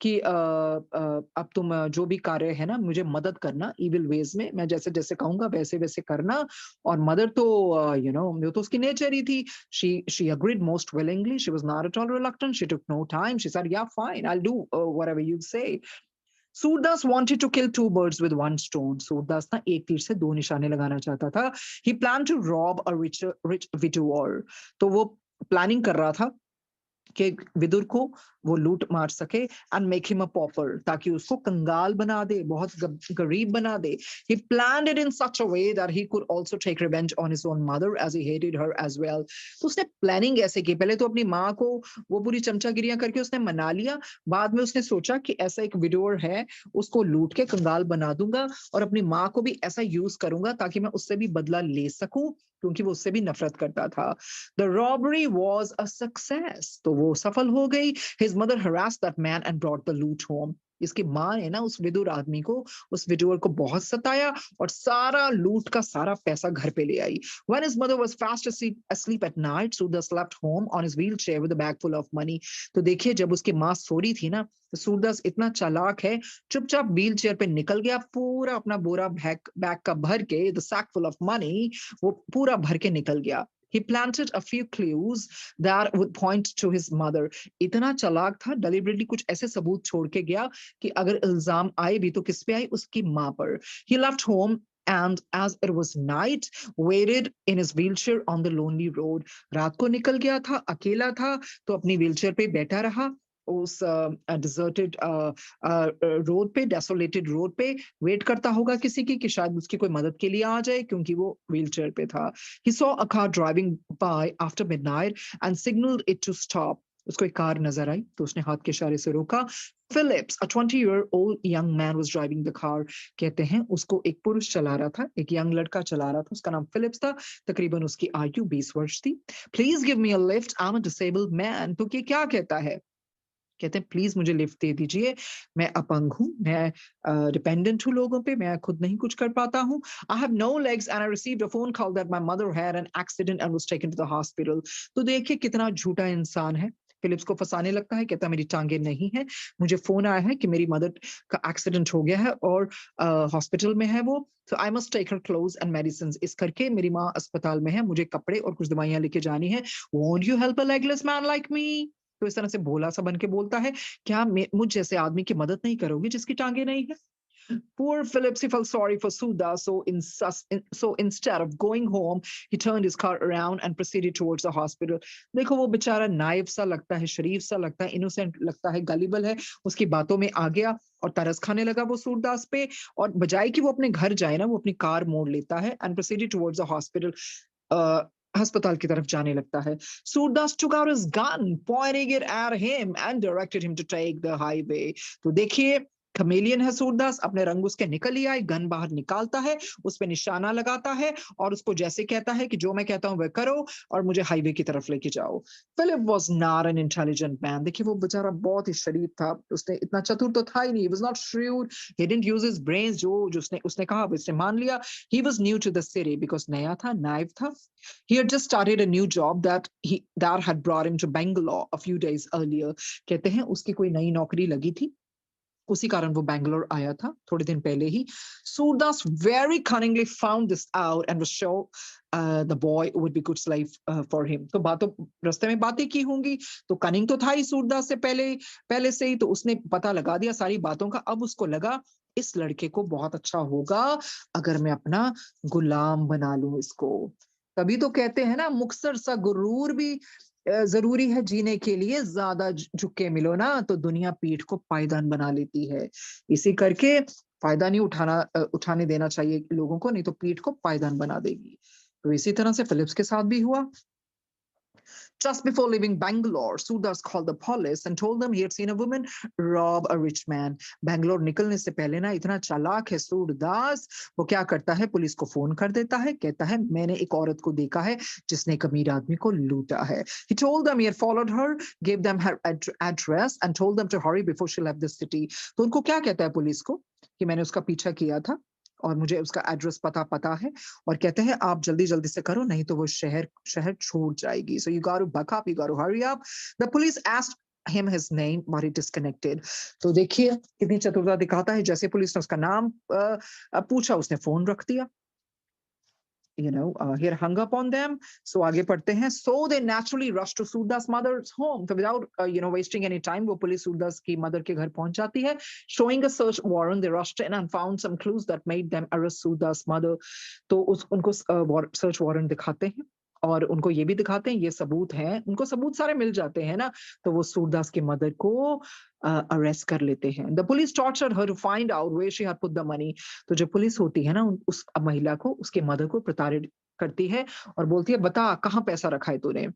कि अब तुम जो भी कार्य है ना मुझे मदद करना इविल वेज में, मैं जैसे जैसे कहूंगा वैसे वैसे करना। और मदर तो वो तो उसकी नेचर ही थी। She agreed most willingly, she was not at all reluctant, she took no time, she said yeah fine, I will do whatever you say. Surdas wanted to kill two birds with one stone. Surdas ना एक तीर से दो निशाने लगाना चाहता था। He planned to rob a rich widower. तो वो प्लानिंग कर रहा था कि विदुर को वो लूट मार सके, and make him a pauper, ताकि उसको कंगाल बना दे, बहुत गरीब बना दे। He planned it in such a way that he could also take revenge on his own mother as he hated her as well. तो उसने प्लानिंग ऐसे की, पहले तो अपनी माँ को वो पूरी चमचागिरियां करके उसने मना लिया। बाद में उसने सोचा कि ऐसा एक विडोर है, उसको लूट के कंगाल बना दूंगा, और अपनी माँ को भी ऐसा यूज करूंगा ताकि मैं उससे भी बदला ले सकूं, क्योंकि वो उससे भी नफरत करता था। The robbery was a success. तो वो सफल हो गई। His mother harassed that man and brought the loot home. इसकी माँ ने ना उस विदुर आदमी को, उस विडोर को बहुत सताया, और सारा लूट का सारा पैसा घर पे ले आई। When his mother was fast asleep at night, Surdas left home on his wheelchair with a bag full of money. तो देखिए जब उसकी माँ सो रही थी ना, तो सूरदास इतना चालाक है, चुपचाप व्हील चेयर पे निकल गया, पूरा अपना बोरा बैग का भर के, the sack full of money, वो पूरा भर के निकल गया। He planted a few clues that would point to his mother. इतना चालाक था, deliberately कुछ ऐसे सबूत छोड़ के गया कि अगर इल्जाम आए भी तो किस पे आए, उसकी माँ पर। He left home and as it was night, waited in his wheelchair on the lonely road. रात को निकल गया था, अकेला था, तो अपनी व्हीलचेयर पे बैठा रहा उस डिजर्टेड रोड पे, डेसोलेटेड रोड पे, वेट करता होगा किसी की कि शायद उसकी कोई मदद के लिए आ जाए, क्योंकि वो व्हीलचेयर पे था। He saw a car driving by after midnight and signaled it to stop. उसको एक कार नजर आई तो उसने हाथ के इशारे से रोका। Phillips, a 20-year-old young man was driving the car. कहते हैं उसको एक पुरुष चला रहा था, एक यंग लड़का चला रहा था, उसका नाम फिलिप्स था, तकरीबन उसकी आयु 20 वर्ष थी। Please give me a lift, I'm a disabled man. तो ये क्या कहता है? कहते हैं प्लीज मुझे लिफ्ट दे दीजिए, मैं अपंग हूँ, मैं डिपेंडेंट हूँ लोगों पे, मैं खुद नहीं कुछ कर पाता हूँ। I have no legs and I received a phone call that my mother had an accident and was taken to the hospital. तो देखिए कितना झूठा इंसान है। फिलिप्स को फंसाने लगता है, कहता है मेरी टांगे नहीं है, मुझे फोन आया है कि मेरी मदर का एक्सीडेंट हो गया है और हॉस्पिटल में है वो, so I must take her clothes and medicines. इस करके मेरी माँ अस्पताल में है, मुझे कपड़े और कुछ दवाइयां लेके जानी है। Won't you help a legless man like me? तो इस तरह से भोला सा बन के बोलता है, क्या मुझ जैसे आदमी की मदद नहीं करोगे जिसकी टांगे नहीं है? Poor Phillips, he felt sorry for Sudha, so instead of going home, he turned his car around and proceeded towards the hospital. देखो वो बेचारा नाइब सा लगता है, शरीफ सा लगता है, इनोसेंट लगता है, गलिबल है, उसकी बातों में आ गया और तरस खाने लगा वो सूरदास पे, और बजाय कि वो अपने घर जाए ना, वो अपनी कार मोड़ लेता है and proceeded towards the hospital. अस्पताल की तरफ जाने लगता है। Surdas took out his gun, pointing it at him and directed him to take the highway. तो देखिए कमेलियन है सूरदास, अपने रंग उसके निकल ही आए, गन बाहर निकालता है, उस पे निशाना लगाता है और उसको जैसे कहता है कि जो मैं कहता हूं वह करो और मुझे हाईवे की तरफ लेके जाओ। Philip was not an intelligent man. देखिए वो बेचारा बहुत ही शरीफ था, उसने इतना चतुर तो था ही नहीं। He was not shrewd, he didn't use his brains। जो उसने उसने कहा उसने मान लिया। he was new to the city because नया था, नाइव था। he had just started a new job that had brought him to Bangalore a few days earlier। कहते हैं उसकी कोई नई नौकरी लगी थी, उसी कारण वो बैंगलोर आया था थोड़े दिन पहले ही। Surdas very cunningly found this out and was sure the boy would be good slave for him। तो बातों रास्ते में बातें की होंगी, तो कनिंग तो था ही सूरदास से पहले से ही, तो उसने पता लगा दिया सारी बातों का। अब उसको लगा इस लड़के को बहुत अच्छा होगा अगर मैं अपना गुलाम बना लूं इसको। तभी तो कहते हैं ना, मुक्तसर सा गुरूर भी जरूरी है जीने के लिए। ज्यादा झुक के मिलो ना तो दुनिया पीठ को पायदान बना लेती है। इसी करके फायदा नहीं उठाने देना चाहिए लोगों को, नहीं तो पीठ को पायदान बना देगी। तो इसी तरह से फिलिप्स के साथ भी हुआ। Just before leaving Bangalore, Surdas called the police and told them he had seen a woman rob a rich man। Bangalore निकलने से पहले ना, इतना चालाक है सूरदास, वो क्या करता है, पुलिस को फोन कर देता है, कहता है मैंने एक औरत को देखा है जिसने एक अमीर आदमी को लूटा है। He told them he had followed her, gave them her address and told them to hurry before she left the city। तो उनको क्या कहता है पुलिस को कि मैंने उसका पीछा किया था और मुझे उसका एड्रेस पता है, और कहते हैं आप जल्दी जल्दी से करो नहीं तो वो शहर शहर छोड़ जाएगी। So you got to buck up, you got to hurry up। The police asked him his name but he disconnected। तो देखिए कितनी चतुरता दिखाता है, जैसे पुलिस ने उसका नाम पूछा उसने फोन रख दिया। He had hung up on them। So आगे पढ़ते हैं। So they naturally rushed to Surdas mother's home। तो without wasting any time वो पुलिस सूरदास की मदर के घर पहुंच जाती है। Showing a search warrant, they rushed in and found some clues that made them arrest Surdas mother। तो उनको सर्च वारंट दिखाते हैं और उनको ये भी दिखाते हैं ये सबूत हैं, उनको सबूत सारे मिल जाते हैं ना, तो वो सूरदास की मदर को अरेस्ट कर लेते हैं। The police tortured her to find out where she had put the money. तो जो पुलिस होती है ना, उस महिला को, उसके मदर को प्रताड़ित करती है और बोलती है बता कहाँ पैसा रखा है तूने।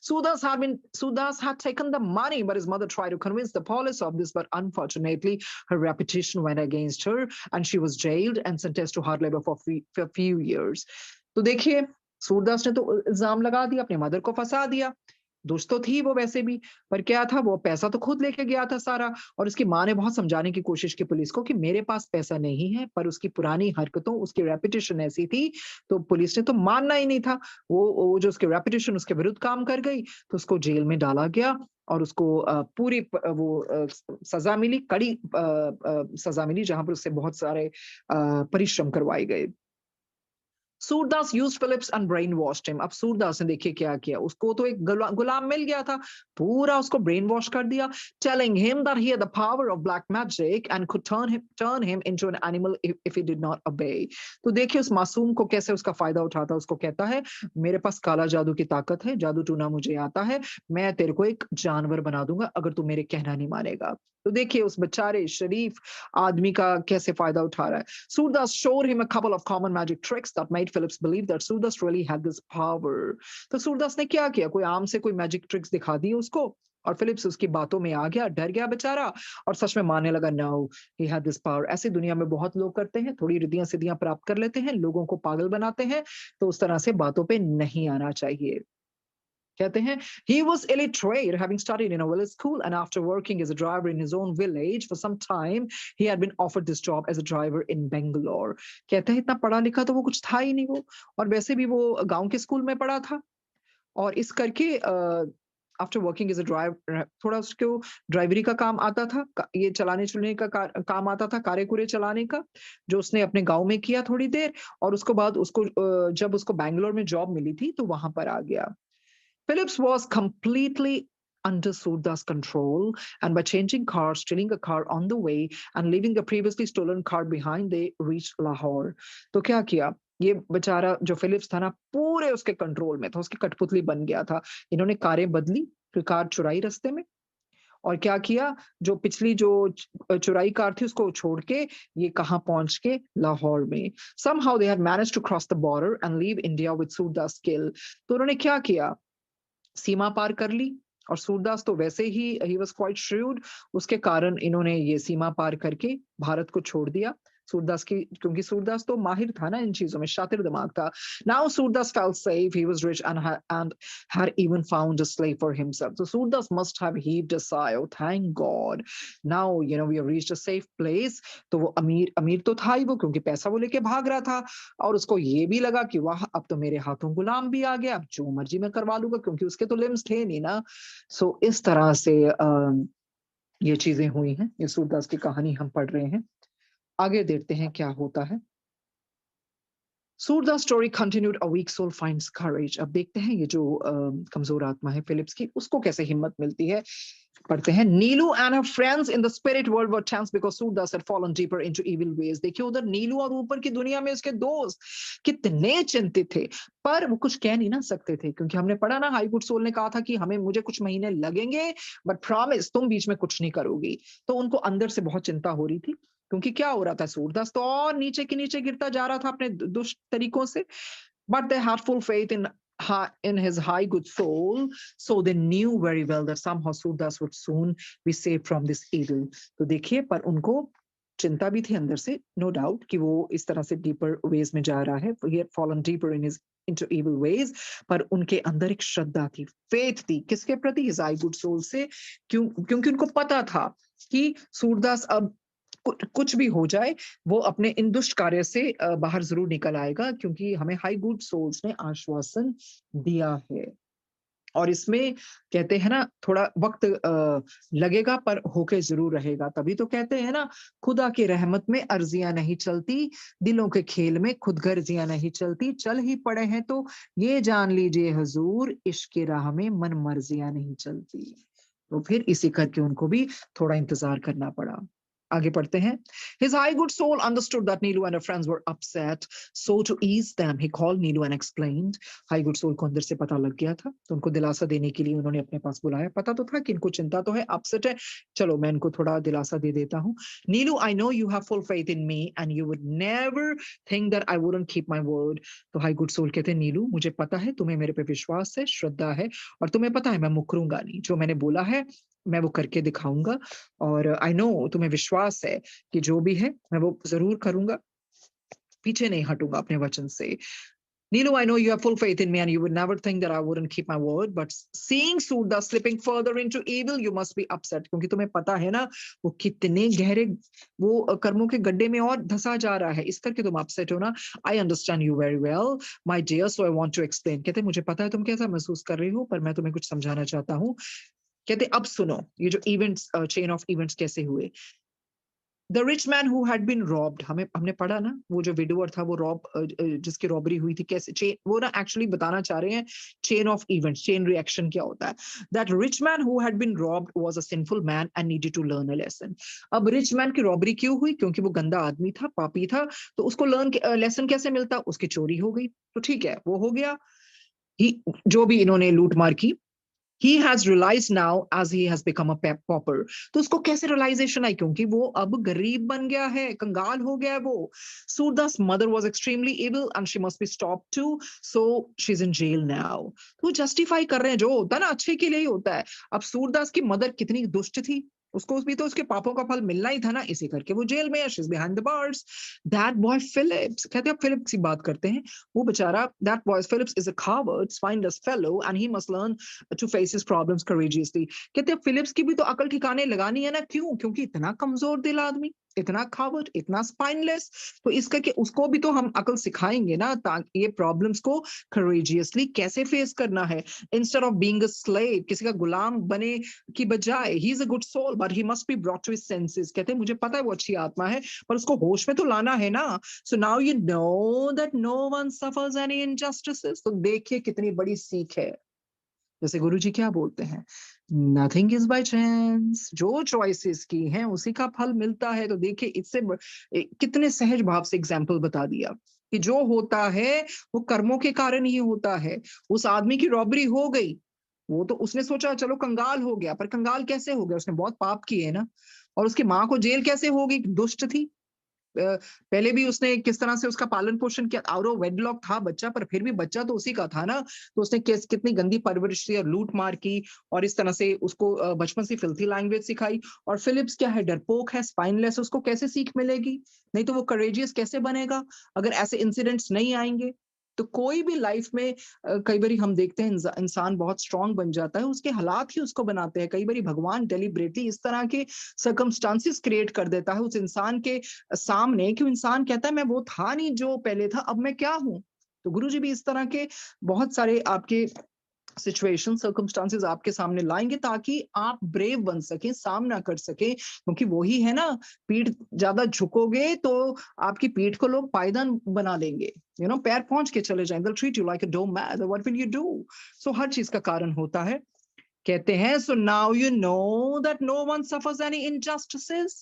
Sudas had taken the money, but his mother tried to convince the police of this, but unfortunately her reputation went against her and she was jailed and sentenced to hard labor for a few years। तो देखिए सूरदास ने तो इल्जाम लगा दिया, अपने मदर को फंसा दिया। दोस्त तो थी वो वैसे भी, पर क्या था, वो पैसा तो खुद लेके गया था सारा। और उसकी माँ ने बहुत समझाने की कोशिश की पुलिस को कि मेरे पास पैसा नहीं है, पर उसकी पुरानी हरकतों, उसकी रेपुटेशन ऐसी थी, तो पुलिस ने तो मानना ही नहीं था। वो जो उसकी रेपुटेशन उसके विरुद्ध काम कर गई, तो उसको जेल में डाला गया और उसको पूरी सजा मिली, कड़ी सजा मिली, जहां पर उससे बहुत सारे परिश्रम करवाए गए। Surdas used Philips and brain washed him. अब सूरदास ने देखिए क्या किया, उसको तो एक गुलाम मिल गया था, पूरा उसको ब्रेन वॉश कर दिया। Telling him that he had the power of black magic and could turn him into an animal if he did not obey। तो देखिए उस मासूम को कैसे उसका फायदा उठाता, उसको कहता है मेरे पास काला जादू की ताकत है, जादू टूना मुझे आता है, मैं तेरे को एक जानवर बना दूंगा अगर तू मेरे कहना नहीं मानेगा। तो देखिए उस बेचारे शरीफ आदमी का कैसे फायदा उठा रहा है। Surdas showed him a couple of common magic tricks that made Phillips believe that Surdas really had this power। तो सूरदास ने क्या किया, कोई आम से कोई मैजिक ट्रिक्स दिखा दी उसको और फिलिप्स उसकी बातों में आ गया, डर गया बेचारा और सच में मानने लगा now he had this power. ऐसे दुनिया में बहुत लोग करते हैं, थोड़ी रिद्धियां सिद्धियां प्राप्त कर लेते हैं, लोगों को पागल बनाते हैं, तो उस तरह से बातों पे नहीं आना चाहिए। कहते हैं he was illiterate having studied in a village school and after working as a driver in his own village for some time he had been offered this job as a driver in Bangalore। कहते हैं इतना पढ़ा लिखा तो वो कुछ था ही नहीं वो, और वैसे भी वो गांव के स्कूल में पढ़ा था और इस करके after working as a driver थोड़ा उसको ड्राइवरी का काम आता था, ये चलाने चुलने का काम आता था, कारे कुरे चलाने का, जो उसने अपने गांव में किया थोड़ी देर, और उसके बाद उसको जब उसको बैंगलोर में जॉब मिली थी तो वहां पर आ गया। Phillips was completely under Surda's control, and by changing cars, stealing a car on the way, and leaving the previously stolen car behind, they reached Lahore। तो क्या किया, ये बेचारा जो फिलिप्स था ना, पूरे उसके कंट्रोल में था, उसकी कठपुतली बन गया था। इन्होंने कारें बदली, फिर कार चुराई रास्ते में, और क्या किया, जो पिछली जो चुराई कार थी उसको छोड़ के ये कहाँ पहुंच के, लाहौर में। Somehow they had managed to cross the border and leave India with Surda's skill। तो उन्होंने क्या किया, सीमा पार कर ली और सूरदास तो वैसे ही वाज क्वाइट श्रूड, उसके कारण इन्होंने ये सीमा पार करके भारत को छोड़ दिया। सूरदास की, क्योंकि सूरदास तो माहिर था ना इन चीजों में, शातिर दिमाग था। Now Surdas felt safe, he was rich and had even found a slave for himself. So Surdas must have heaved a sigh, oh thank God, now we have reached a safe place. तो वो अमीर अमीर तो था ही वो, क्योंकि पैसा वो लेके भाग रहा था, और उसको ये भी लगा कि वाह अब तो मेरे हाथों गुलाम भी आ गया, अब जो मर्जी मैं करवा लूंगा, क्योंकि उसके तो लिम्स थे नहीं ना। सो इस तरह से ये चीजें हुई हैं, ये सूरदास की कहानी हम पढ़ रहे हैं। आगे देखते हैं क्या होता है। Surdas story continued, a weak soul finds courage. अब देखते हैं ये जो कमजोर आत्मा है फिलिप्स की, उसको कैसे हिम्मत मिलती है। पढ़ते हैं, Neelu and her friends in the spirit world were tense because Surdas had fallen deeper into evil ways. देखिए उधर नीलू और ऊपर की दुनिया में उसके दोस्त कितने चिंतित थे, पर वो कुछ कह नहीं ना सकते थे, क्योंकि हमने पढ़ा ना, हाई गुड सोल ने कहा था कि हमें मुझे कुछ महीने लगेंगे, बट प्रॉमिस तुम बीच में कुछ नहीं करोगी। तो उनको अंदर से बहुत चिंता हो रही थी, क्योंकि क्या हो रहा था, सूरदास तो और नीचे के नीचे गिरता जा रहा था अपने दुष्ट तरीकों से। But they had full faith in his high good soul, so they knew very well that somehow Surdas would soon be saved from this evil. तो देखिए, पर उनको चिंता भी थी अंदर से, no doubt, कि वो इस तरह से deeper ways में जा रहा है, he had fallen deeper into evil ways, पर उनके अंदर एक श्रद्धा थी, faith थी, किसके प्रति, his high good soul से, क्योंकि उनको पता था कि सूरदास अब कुछ भी हो जाए, वो अपने इन दुष्ट कार्य से बाहर जरूर निकल आएगा, क्योंकि हमें हाई गुड सोल्स ने आश्वासन दिया है। और इसमें कहते हैं ना, थोड़ा वक्त लगेगा पर होके जरूर रहेगा। तभी तो कहते हैं ना, खुदा की रहमत में अर्जियां नहीं चलती, दिलों के खेल में खुद गर्जियां नहीं चलती, चल ही पड़े हैं तो ये जान लीजिए हजूर, इश्क की राह में मन मर्जियां नहीं चलती। तो फिर इसी करके उनको भी थोड़ा इंतजार करना पड़ा। आगे पढ़ते हैं। His high good soul understood that Neelu and her friends were upset, so to ease them, he called Neelu and explained. High good soul को अंदर से पता लग गया था, तो उनको दिलासा देने के लिए उन्होंने अपने पास बुलाया। पता तो था कि इनको चिंता तो है, upset है, चलो मैं इनको थोड़ा दिलासा दे देता हूँ। Neelu, I know you have full faith in me and you would never think that I wouldn't keep my word. तो high good soul कहते हैं, नीलू मुझे पता है तुम्हें मेरे पे विश्वास है, श्रद्धा है, और तुम्हें पता है मैं मुकरूंगा नहीं, जो मैंने बोला है मैं वो करके दिखाऊंगा, और आई नो तुम्हें विश्वास है कि जो भी है मैं वो जरूर करूंगा, पीछे नहीं हटूंगा अपने वचन से। Neelu, I know you have full faith in me and you would never think that I wouldn't keep my word, but seeing Surda slipping further into evil, you must be upset. क्योंकि तुम्हें पता है ना, वो कितने गहरे वो कर्मों के गड्ढे में और धंसा जा रहा है, इस करके तुम upset हो ना। I understand you very well, my dear, so I want to explain. कहते मुझे पता है तुम कैसा महसूस कर रही हो, पर मैं तुम्हें कुछ समझाना चाहता हूँ। कहते अब सुनो, ये जो इवेंट्स, चेन ऑफ इवेंट्स कैसे हुए। The rich man who had been robbed, हमने पढ़ा ना, वो जो विडोअर था, वो जिसकी रॉबरी हुई थी, कैसे चेन, वो ना एक्चुअली बताना चाह रहे हैं chain of events, chain reaction क्या होता है। That rich man who had been robbed was a sinful man and needed to learn a lesson. अब रिच मैन की रॉबरी क्यों हुई, क्योंकि वो गंदा आदमी था, पापी था, तो उसको लेसन कैसे मिलता, उसकी चोरी हो गई, तो ठीक है वो हो गया। जो भी इन्होंने लूट मार की, he has realized now as he has become a pauper। तो उसको कैसे realization आई, क्योंकि वो अब गरीब बन गया है, कंगाल हो गया है वो। Surda's mother was extremely evil and she must be stopped too, so she's in jail now। तो जस्टिफाई कर रहे हैं, जो होता है ना अच्छे के लिए ही होता है। अब सूरदास की मदर कितनी दुष्ट थी, उसको भी तो उसके पापों का फल मिलना ही था ना, इसी करके वो जेल में है, she's behind the bars। That boy Phillips, कहते हैं फिलिप्स की बात करते हैं, वो बेचारा, that boy Phillips is a coward, spineless fellow and he must learn to face his problems courageously। कहते हैं फिलिप्स की भी तो अकल ठिकाने लगानी है ना, क्यों, क्योंकि इतना कमजोर दिल आदमी, इतना खावट, इतना स्पाइनलेस, तो इसका कि उसको भी तो हम अकल सिखाएंगे ना, ताकि ये प्रॉब्लम्स को courageously कैसे फेस करना है, instead of being a slave, किसी का गुलाम बने की बजाय। He is a good soul but he must be brought to his senses. कहते हैं मुझे पता है वो अच्छी आत्मा है, पर उसको होश में तो लाना है ना। So now you know that no one suffers any injustices. तो देखिए कितनी बड़ी सीख है। जैसे गुरुजी क्या बोलते हैं, नथिंग इज बाय चांस, जो चॉइसेस की हैं उसी का फल मिलता है। तो देखिए इससे कितने सहज भाव से एग्जाम्पल बता दिया कि जो होता है वो कर्मों के कारण ही होता है। उस आदमी की रॉबरी हो गई, वो तो उसने सोचा चलो कंगाल हो गया, पर कंगाल कैसे हो गया, उसने बहुत पाप किए ना। और उसकी माँ को जेल कैसे हो गई, दुष्ट थी, पहले भी उसने किस तरह से उसका पालन पोषण किया, आउट ऑफ वेडलॉक था बच्चा, पर फिर भी बच्चा तो उसी का था ना। तो उसने कितनी गंदी परवरिश की और लूट मार की, और इस तरह से उसको बचपन से फिल्थी लैंग्वेज सिखाई। और फिलिप्स क्या है, डरपोक है, स्पाइनलेस, उसको कैसे सीख मिलेगी? नहीं तो वो करेजियस कैसे बनेगा अगर ऐसे इंसिडेंट्स नहीं आएंगे? तो कोई भी लाइफ में कई बारी हम देखते हैं इंसान बहुत स्ट्रांग बन जाता है, उसके हालात ही उसको बनाते हैं। कई बारी भगवान डेलिबरेटली इस तरह के सर्कमस्टांसेस क्रिएट कर देता है उस इंसान के सामने कि वो इंसान कहता है मैं वो था नहीं जो पहले था, अब मैं क्या हूं? तो गुरुजी भी इस तरह के बहुत सारे आपके सिचुएशन सर्कमस्टांसेस आपके सामने लाएंगे ताकि आप ब्रेव बन सकें, सामना कर सकें, क्योंकि वो ही है ना, पीठ ज्यादा झुकोगे तो आपकी पीठ को लोग पायदान बना लेंगे, पैर पहुंच के चले जाएंगे, they'll treat you like a doormat, what will you do? So हर चीज का कारण होता है। कहते हैं so now you know that no one suffers any injustices।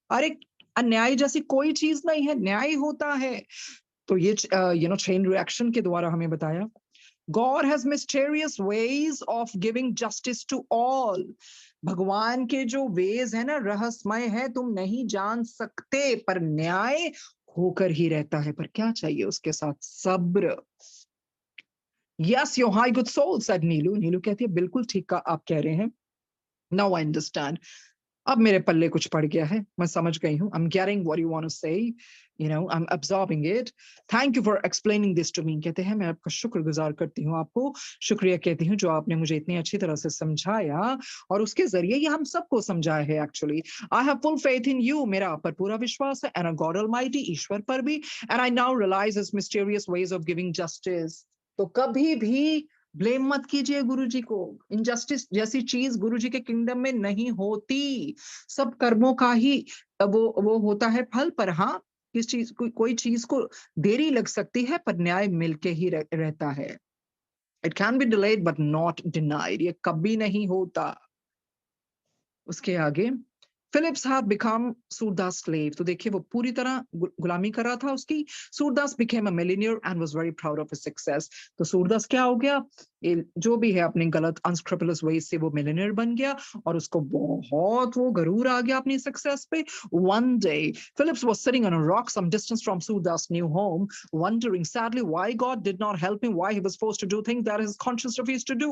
अरे अन्याय जैसी कोई चीज नहीं है, न्याय होता है। तो ये चेन रिएक्शन के द्वारा हमें बताया God has mysterious ways of giving justice to all। भगवान के जो वेज है ना, रहस्यमय है, तुम नहीं जान सकते, पर न्याय होकर ही रहता है। पर क्या चाहिए उसके साथ? सब्र। Yes, your high good soul, said नीलू। नीलू कहती है बिल्कुल ठीक का आप कह रहे हैं। Now I understand। अब मेरे पल्ले कुछ पड़ गया है, मैं समझ गई हूँ। I'm getting what you want to say, I'm absorbing it। Thank you for explaining this to me। कहते हैं मैं आपका शुक्रगुजार करती हूँ, आपको शुक्रिया कहती हूँ जो आपने मुझे इतनी अच्छी तरह से समझाया, और उसके जरिए ये हम सबको समझाया है। Actually I have full faith in you। मेरा आप पर पूरा विश्वास है, and on God Almighty, ईश्वर पर भी। And I now realize His mysterious ways of giving justice। तो कभी भी ब्लेम मत कीजिए गुरुजी को। इनजस्टिस जैसी चीज गुरुजी के किंगडम में नहीं होती। सब कर्मों का ही वो होता है फल। पर हाँ, किस चीज कोई चीज को देरी लग सकती है, पर न्याय मिलके ही रहता है। It can be delayed but not denied. ये कभी नहीं होता। उसके आगे Philips had become Surdas slave. तो देखिए वो पूरी तरह गुलामी कर रहा था उसकी। Surdas became a millionaire and was very proud of his success. तो सूरदास क्या हो गया? जो भी है अपने गलत अनस्क्रपलस वे से वो मिलियनियर बन गया, और उसको बहुत वो गरूर आ गया अपनी सक्सेस पे। One day Philips was sitting on a rock some distance from Surdas new home, wondering sadly why God did not help him, why he was forced to do things that his conscience refused to do।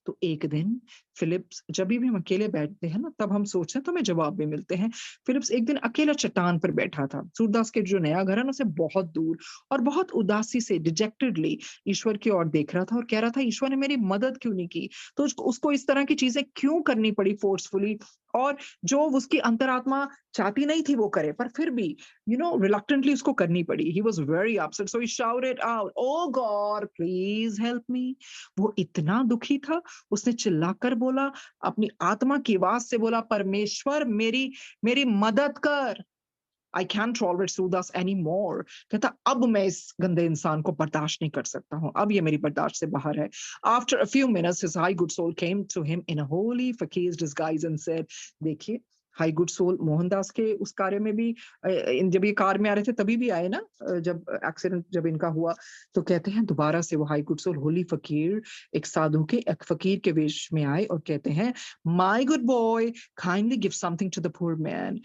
तो एक दिन फिलिप्स, जब भी हम अकेले बैठते हैं ना, तब हम सोचते हैं तो हमें जवाब भी मिलते हैं। फिलिप्स एक दिन अकेला चट्टान पर बैठा था। सूरदास के जो नया घर है ना, उसे बहुत दूर, और बहुत उदासी से डिजेक्टेडली ईश्वर की ओर देख रहा था और कह रहा था ईश्वर ने मेरी मदद क्यों नहीं की? तो उसको इस तरह की चीजें क्यों करनी पड़ी फोर्सफुली, और जो उसकी अंतरात्मा चाहती नहीं थी वो करे, पर फिर भी रिलक्टेंटली उसको करनी पड़ी। He was very upset, so he shouted out, oh God please help me. वो इतना दुखी था, उसने चिल्लाकर बोला, अपनी आत्मा की आवाज से बोला, परमेश्वर मेरी मेरी मदद कर। I can tolerate Surdas any more. कहता अब मैं इस गंदे इंसान को बर्दाश्त नहीं कर सकता हूँ, अब ये मेरी बर्दाश्त से बाहर है। After a few minutes his high good soul came to him in a holy fakir disguise and said. देखिए हाई गुड सोल मोहनदास के उस कार्य में भी, जब ये कार में आ रहे थे तभी भी आए ना, जब एक्सीडेंट जब इनका हुआ, तो कहते हैं दोबारा से वो हाई गुड सोल होली फकीर, एक साधु के, एक फकीर के वेश में आए और कहते हैं, my good boy kindly give something to the poor man.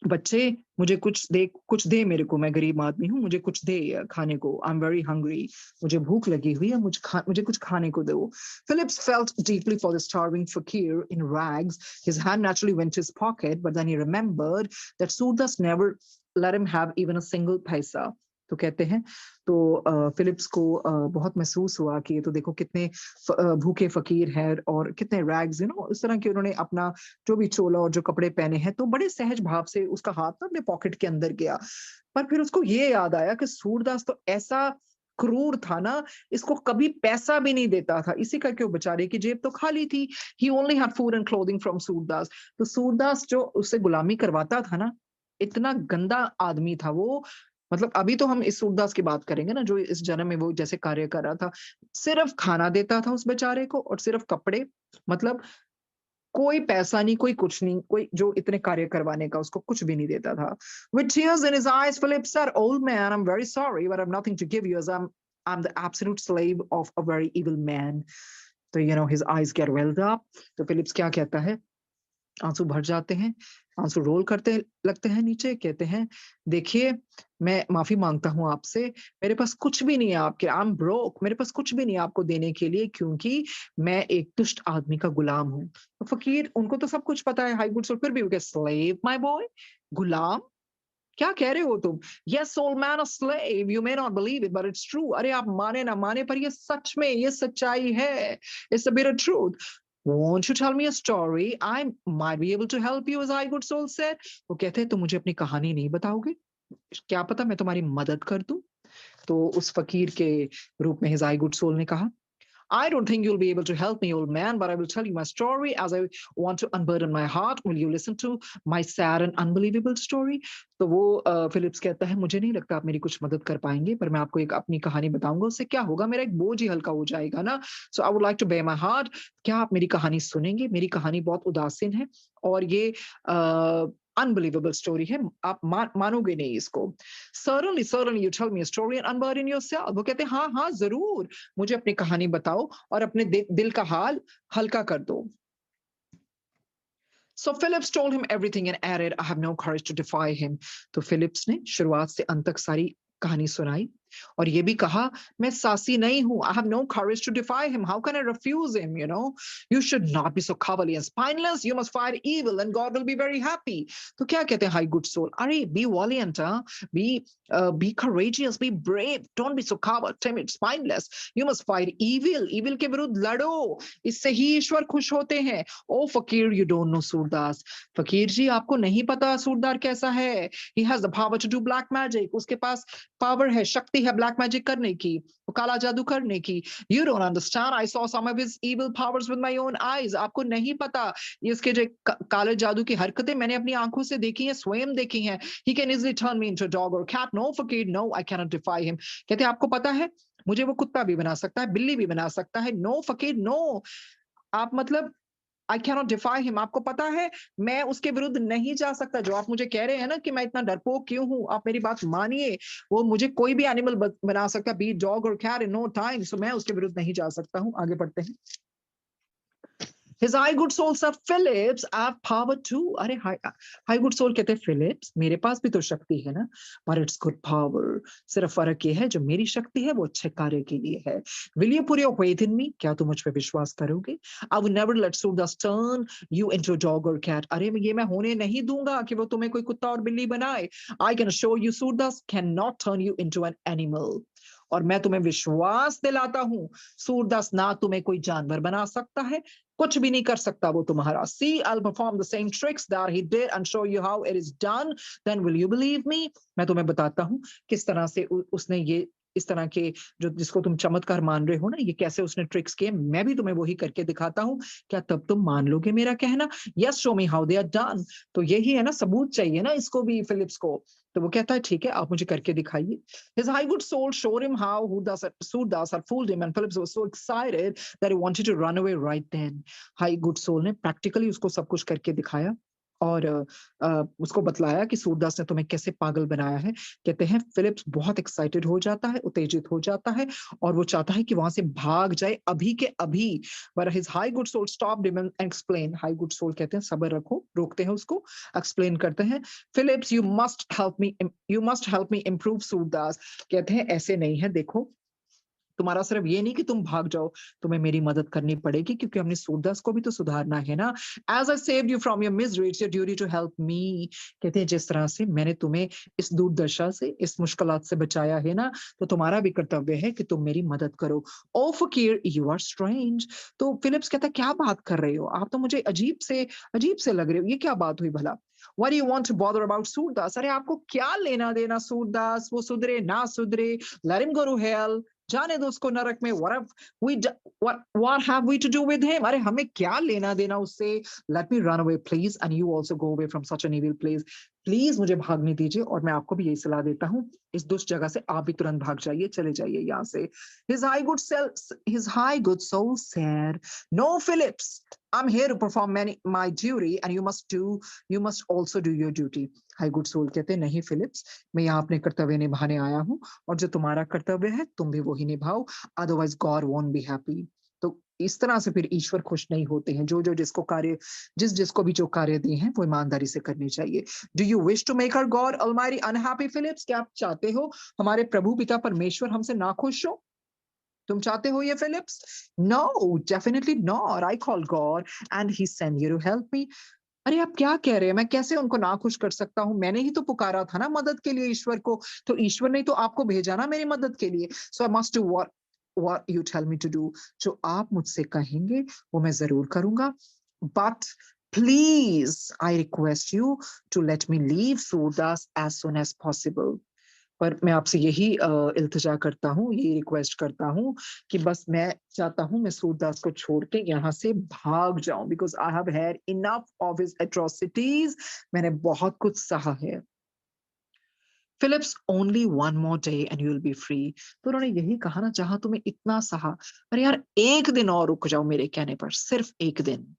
बच्चे मुझे कुछ दे मेरे को, मैं गरीब आदमी हूँ, मुझे कुछ दे खाने को। आई एम वेरी हंग्री, मुझे भूख लगी हुई है, मुझे कुछ खाने को दो। Phillips felt deeply for the starving fakir in rags। His hand naturally went to his pocket, but then he remembered that Surdas never let him have even a single paisa। तो कहते हैं तो फिलिप्स को बहुत महसूस हुआ कि ये तो देखो कितने भूखे फकीर हैं, और कितने रैग्स इस तरह के उन्होंने अपना जो भी चोला और जो कपड़े पहने हैं, तो बड़े सहज भाव से उसका हाथ ना अपने पॉकेट के अंदर गया। पर फिर उसको ये याद आया कि सूरदास तो ऐसा क्रूर था ना, इसको कभी पैसा भी नहीं देता था, इसी का क्यों, बेचारे की जेब तो खाली थी। He only had food and clothing from Surdas. तो सूरदास जो उससे गुलामी करवाता था ना, इतना गंदा आदमी था वो। मतलब अभी तो हम इस सूरदास की बात करेंगे ना, जो इस जन्म में वो जैसे कार्य कर रहा था। सिर्फ खाना देता था उस बेचारे को, और सिर्फ कपड़े, मतलब कोई पैसा नहीं, कोई कुछ नहीं, कोई जो इतने कार्य करवाने का उसको कुछ भी नहीं देता था। With tears in his eyes, Philip said, "Old man, I'm very sorry, but I've nothing to give you, as I'm the absolute slave of a very evil man." तो his eyes get welled up। तो फिलिप्स क्या कहता है? आंसू भर जाते हैं। आंसू रोल करते लगते हैं नीचे, कहते हैं, "देखिए, मैं माफ़ी माँगता हूँ आपसे, मेरे पास कुछ भी नहीं है आपके आई एम ब्रोक मेरे पास कुछ भी नहीं है आपको देने के लिए क्योंकि मैं एक दुष्ट आदमी का गुलाम हूँ।" तो फ़कीर उनको तो सब कुछ पता है, हाई गुड सोल फिर भी वो कहे, "स्लेव माय बॉय? गुलाम? क्या कह रहे हो तुम?" "Yes old man, a slave, you may not believe it but it's true." अरे आप माने ना माने पर ये सच में ये सच्चाई है। It's a bitter truth. Won't you tell me a story? I might be able to help you, as I good soul said. वो कहते हैं तुम मुझे अपनी कहानी नहीं बताओगे? क्या पता मैं तुम्हारी मदद कर दूं? तो उस फकीर के रूप में हिज आई गुड सोल ने कहा, I don't think you'll be able to help me, old man, but I will tell you my story as I want to unburden my heart. Will you listen to my sad and unbelievable story? तो वो फिलिप्स कहता है, मुझे नहीं लगता आप मेरी कुछ मदद कर पाएंगे, पर मैं आपको एक अपनी कहानी बताऊंगा, उससे क्या होगा, मेरा एक बोझ ही हल्का हो जाएगा ना। So I would like to bare my heart. क्या आप मेरी कहानी सुनेंगे? मेरी कहानी बहुत उदासीन है और ये अनबिलीवेबल स्टोरी है, आप मानोगे नहीं इसको। Certainly, certainly, you tell me a story and unburden yourself. वो कहते हैं, हाँ, हाँ, ज़रूर। मुझे अपनी कहानी बताओ और अपने दिल का हाल हल्का कर दो। So Phillips told him everything and added, I have no courage to defy him. तो फिलिप्स ने शुरुआत से अंत तक सारी कहानी सुनाई और ये भी कहा, मैं सासी नहीं हूं. I have no courage to defy him. How can I refuse him, you know? You should not be so cowardly and spineless. You must fight evil and God will be very happy. तो क्या कहते हैं, high good soul? अरे, be valiant, huh? Be courageous, be brave. Don't be so coward, timid, spineless. You must fight evil. Evil के विरुद्ध लड़ो. इससे ही ईश्वर खुश होते हैं. Oh, Fakir, you don't know Surdas. फकीर जी, आपको नहीं पता सूरदार कैसा है. He has the power to do black magic. उसके पास पावर है, शक्ति है ब्लैक मैजिक करने की, काला जादू करने की. You don't understand. I saw some of his evil powers with my own eyes. आपको नहीं पता इसके जो काले जादू की हरकतें मैंने अपनी आंखों से देखी हैं, स्वयं देखी हैं. He can easily turn me into a dog or cat. No, Fakir, no, I cannot defy him. कहते हैं, आपको पता है मुझे वो कुत्ता भी बना सकता है, बिल्ली भी बना सकता है. नो फकीर, नो. आप मतलब आई कैनॉट डिफाई हिम. आपको पता है मैं उसके विरुद्ध नहीं जा सकता. जो आप मुझे कह रहे हैं ना कि मैं इतना डरपोक क्यों हूं, आप मेरी बात मानिए. वो मुझे कोई भी एनिमल बना सकता है, बी डॉग और कैट, इन नो टाइम. सो मैं उसके विरुद्ध नहीं जा सकता हूं. आगे बढ़ते हैं. His high good soul said, Phillips, I have power too. अरे high good soul कहते हैं, Phillips, मेरे पास भी तो शक्ति है ना, but it's good power. सिर्फ फर्क ये है, जो मेरी शक्ति है वो अच्छे कार्य के लिए है. Will you put your faith in me? क्या तुम मुझ पे विश्वास करोगे? I will never let Surdas turn you into a dog or cat. अरे ये मैं होने नहीं दूंगा कि वो तुम्हें कोई कुत्ता और बिल्ली बनाए. I can assure you, Surdas cannot turn you into an animal. और मैं तुम्हें विश्वास दिलाता हूं, सूरदास ना तुम्हें कोई जानवर बना सकता है, कुछ भी नहीं कर सकता वो तुम्हारा. See, I'll perform the same tricks that he did and show you how it is done. Then will you believe me? मैं तुम्हें बताता हूँ किस तरह से उसने ये इस तरह के जो जिसको तुम चमत्कार मान रहे हो ना, ये कैसे उसने ट्रिक्स किए, मैं भी तुम्हें वही करके दिखाता हूँ. क्या तब तुम मान लोगे मेरा कहना? Yes, show me how they are done. तो यही है ना, सबूत चाहिए ना इसको भी, फिलिप्स को. तो वो कहता है, ठीक है, आप मुझे करके दिखाइए. His high good soul showed him how Surdas had fooled him, and Phillips was so excited that he wanted to run away right then. High good soul ने प्रैक्टिकली उसको सब कुछ करके दिखाया और उसको बतलाया कि सूरदास ने तुम्हें कैसे पागल बनाया है. कहते हैं फिलिप्स बहुत एक्साइटेड हो जाता है, उत्तेजित हो जाता है और वो चाहता है कि वहां से भाग जाए अभी के अभी. पर his high good soul stopped him and explain. High good soul कहते हैं, सब्र रखो, रोकते हैं उसको, एक्सप्लेन करते हैं. Philips, you must help me improve Surdas. कहते हैं ऐसे नहीं है, देखो तुम्हारा सिर्फ ये नहीं कि तुम भाग जाओ, तुम्हें मेरी मदद करनी पड़ेगी क्योंकि हमने सूरदास को भी तो सुधारना है ना. As I saved you from your misery, it's your duty to help me. कहते हैं जिस तरह से मैंने तुम्हें इस दुर्दशा से, इस मुश्किलात से बचाया है ना, तो तुम्हारा भी कर्तव्य है कि तुम मेरी मदद करो. ओ फकीर, यू आर स्ट्रेंज. तो फिलिप्स कहता है, क्या बात कर रहे हो आप, तो मुझे अजीब से लग रहे हो. ये क्या बात हुई भला? Why do you want to bother about Surdas? अरे आपको क्या लेना देना सूरदास, वो सुधरे ना सुधरे, let him go to hell. जाने दो उसको नरक में. What have we to do with him? अरे हमें क्या लेना देना उससे. Let me run away please and you also go away from such an evil place. Please मुझे भागने दीजिए और मैं आपको भी यही सलाह देता हूँ, इस दुष्ट जगह से आप भी तुरंत भाग जाइए, चले जाइए यहाँ से. His high good soul said, No, Phillips, I'm here to perform my duty and you must also do your duty. High good soul कहते हैं, नहीं फिलिप्स, मैं यहाँ अपने कर्तव्य निभाने आया हूँ और जो तुम्हारा कर्तव्य है तुम भी वही निभाओ, otherwise God won't be happy. तो इस तरह से फिर ईश्वर खुश नहीं होते हैं। जो जिसको कार्य जिसको भी जो कार्य दिए हैं वो ईमानदारी से करनी चाहिए। Do you wish to make our God Almighty unhappy Philips? क्या आप चाहते हो हमारे प्रभु पिता परमेश्वर हमसे नाखुश हो? तुम चाहते हो ये Philips? No, definitely not. I call God and he send you to help me. अरे आप क्या कह रहे हैं? मैं कैसे उनको नाखुश कर सकता हूँ? मैंने ही तो पुकारा था ना मदद के लिए ईश्वर को, तो ईश्वर ने तो आपको भेजा ना मेरी मदद के लिए। So I must do what you tell me to do. जो आप मुझसे कहेंगे वो मैं जरूर करूंगा। But please I request you to let me leave Surdas as soon as possible. पर मैं आपसे यही इल्तिजा करता हूँ, यही रिक्वेस्ट करता हूँ कि बस मैं चाहता हूँ मैं सूरदास को छोड़ के यहाँ से भाग जाऊं, because I have had enough of his atrocities. मैंने बहुत कुछ सहा है। Philips only one more day and you will be free. तो उन्होंने यही कहा ना, जहां तुम्हें इतना सहा, अरे यार एक दिन और रुक जाओ मेरे कहने पर, सिर्फ एक दिन।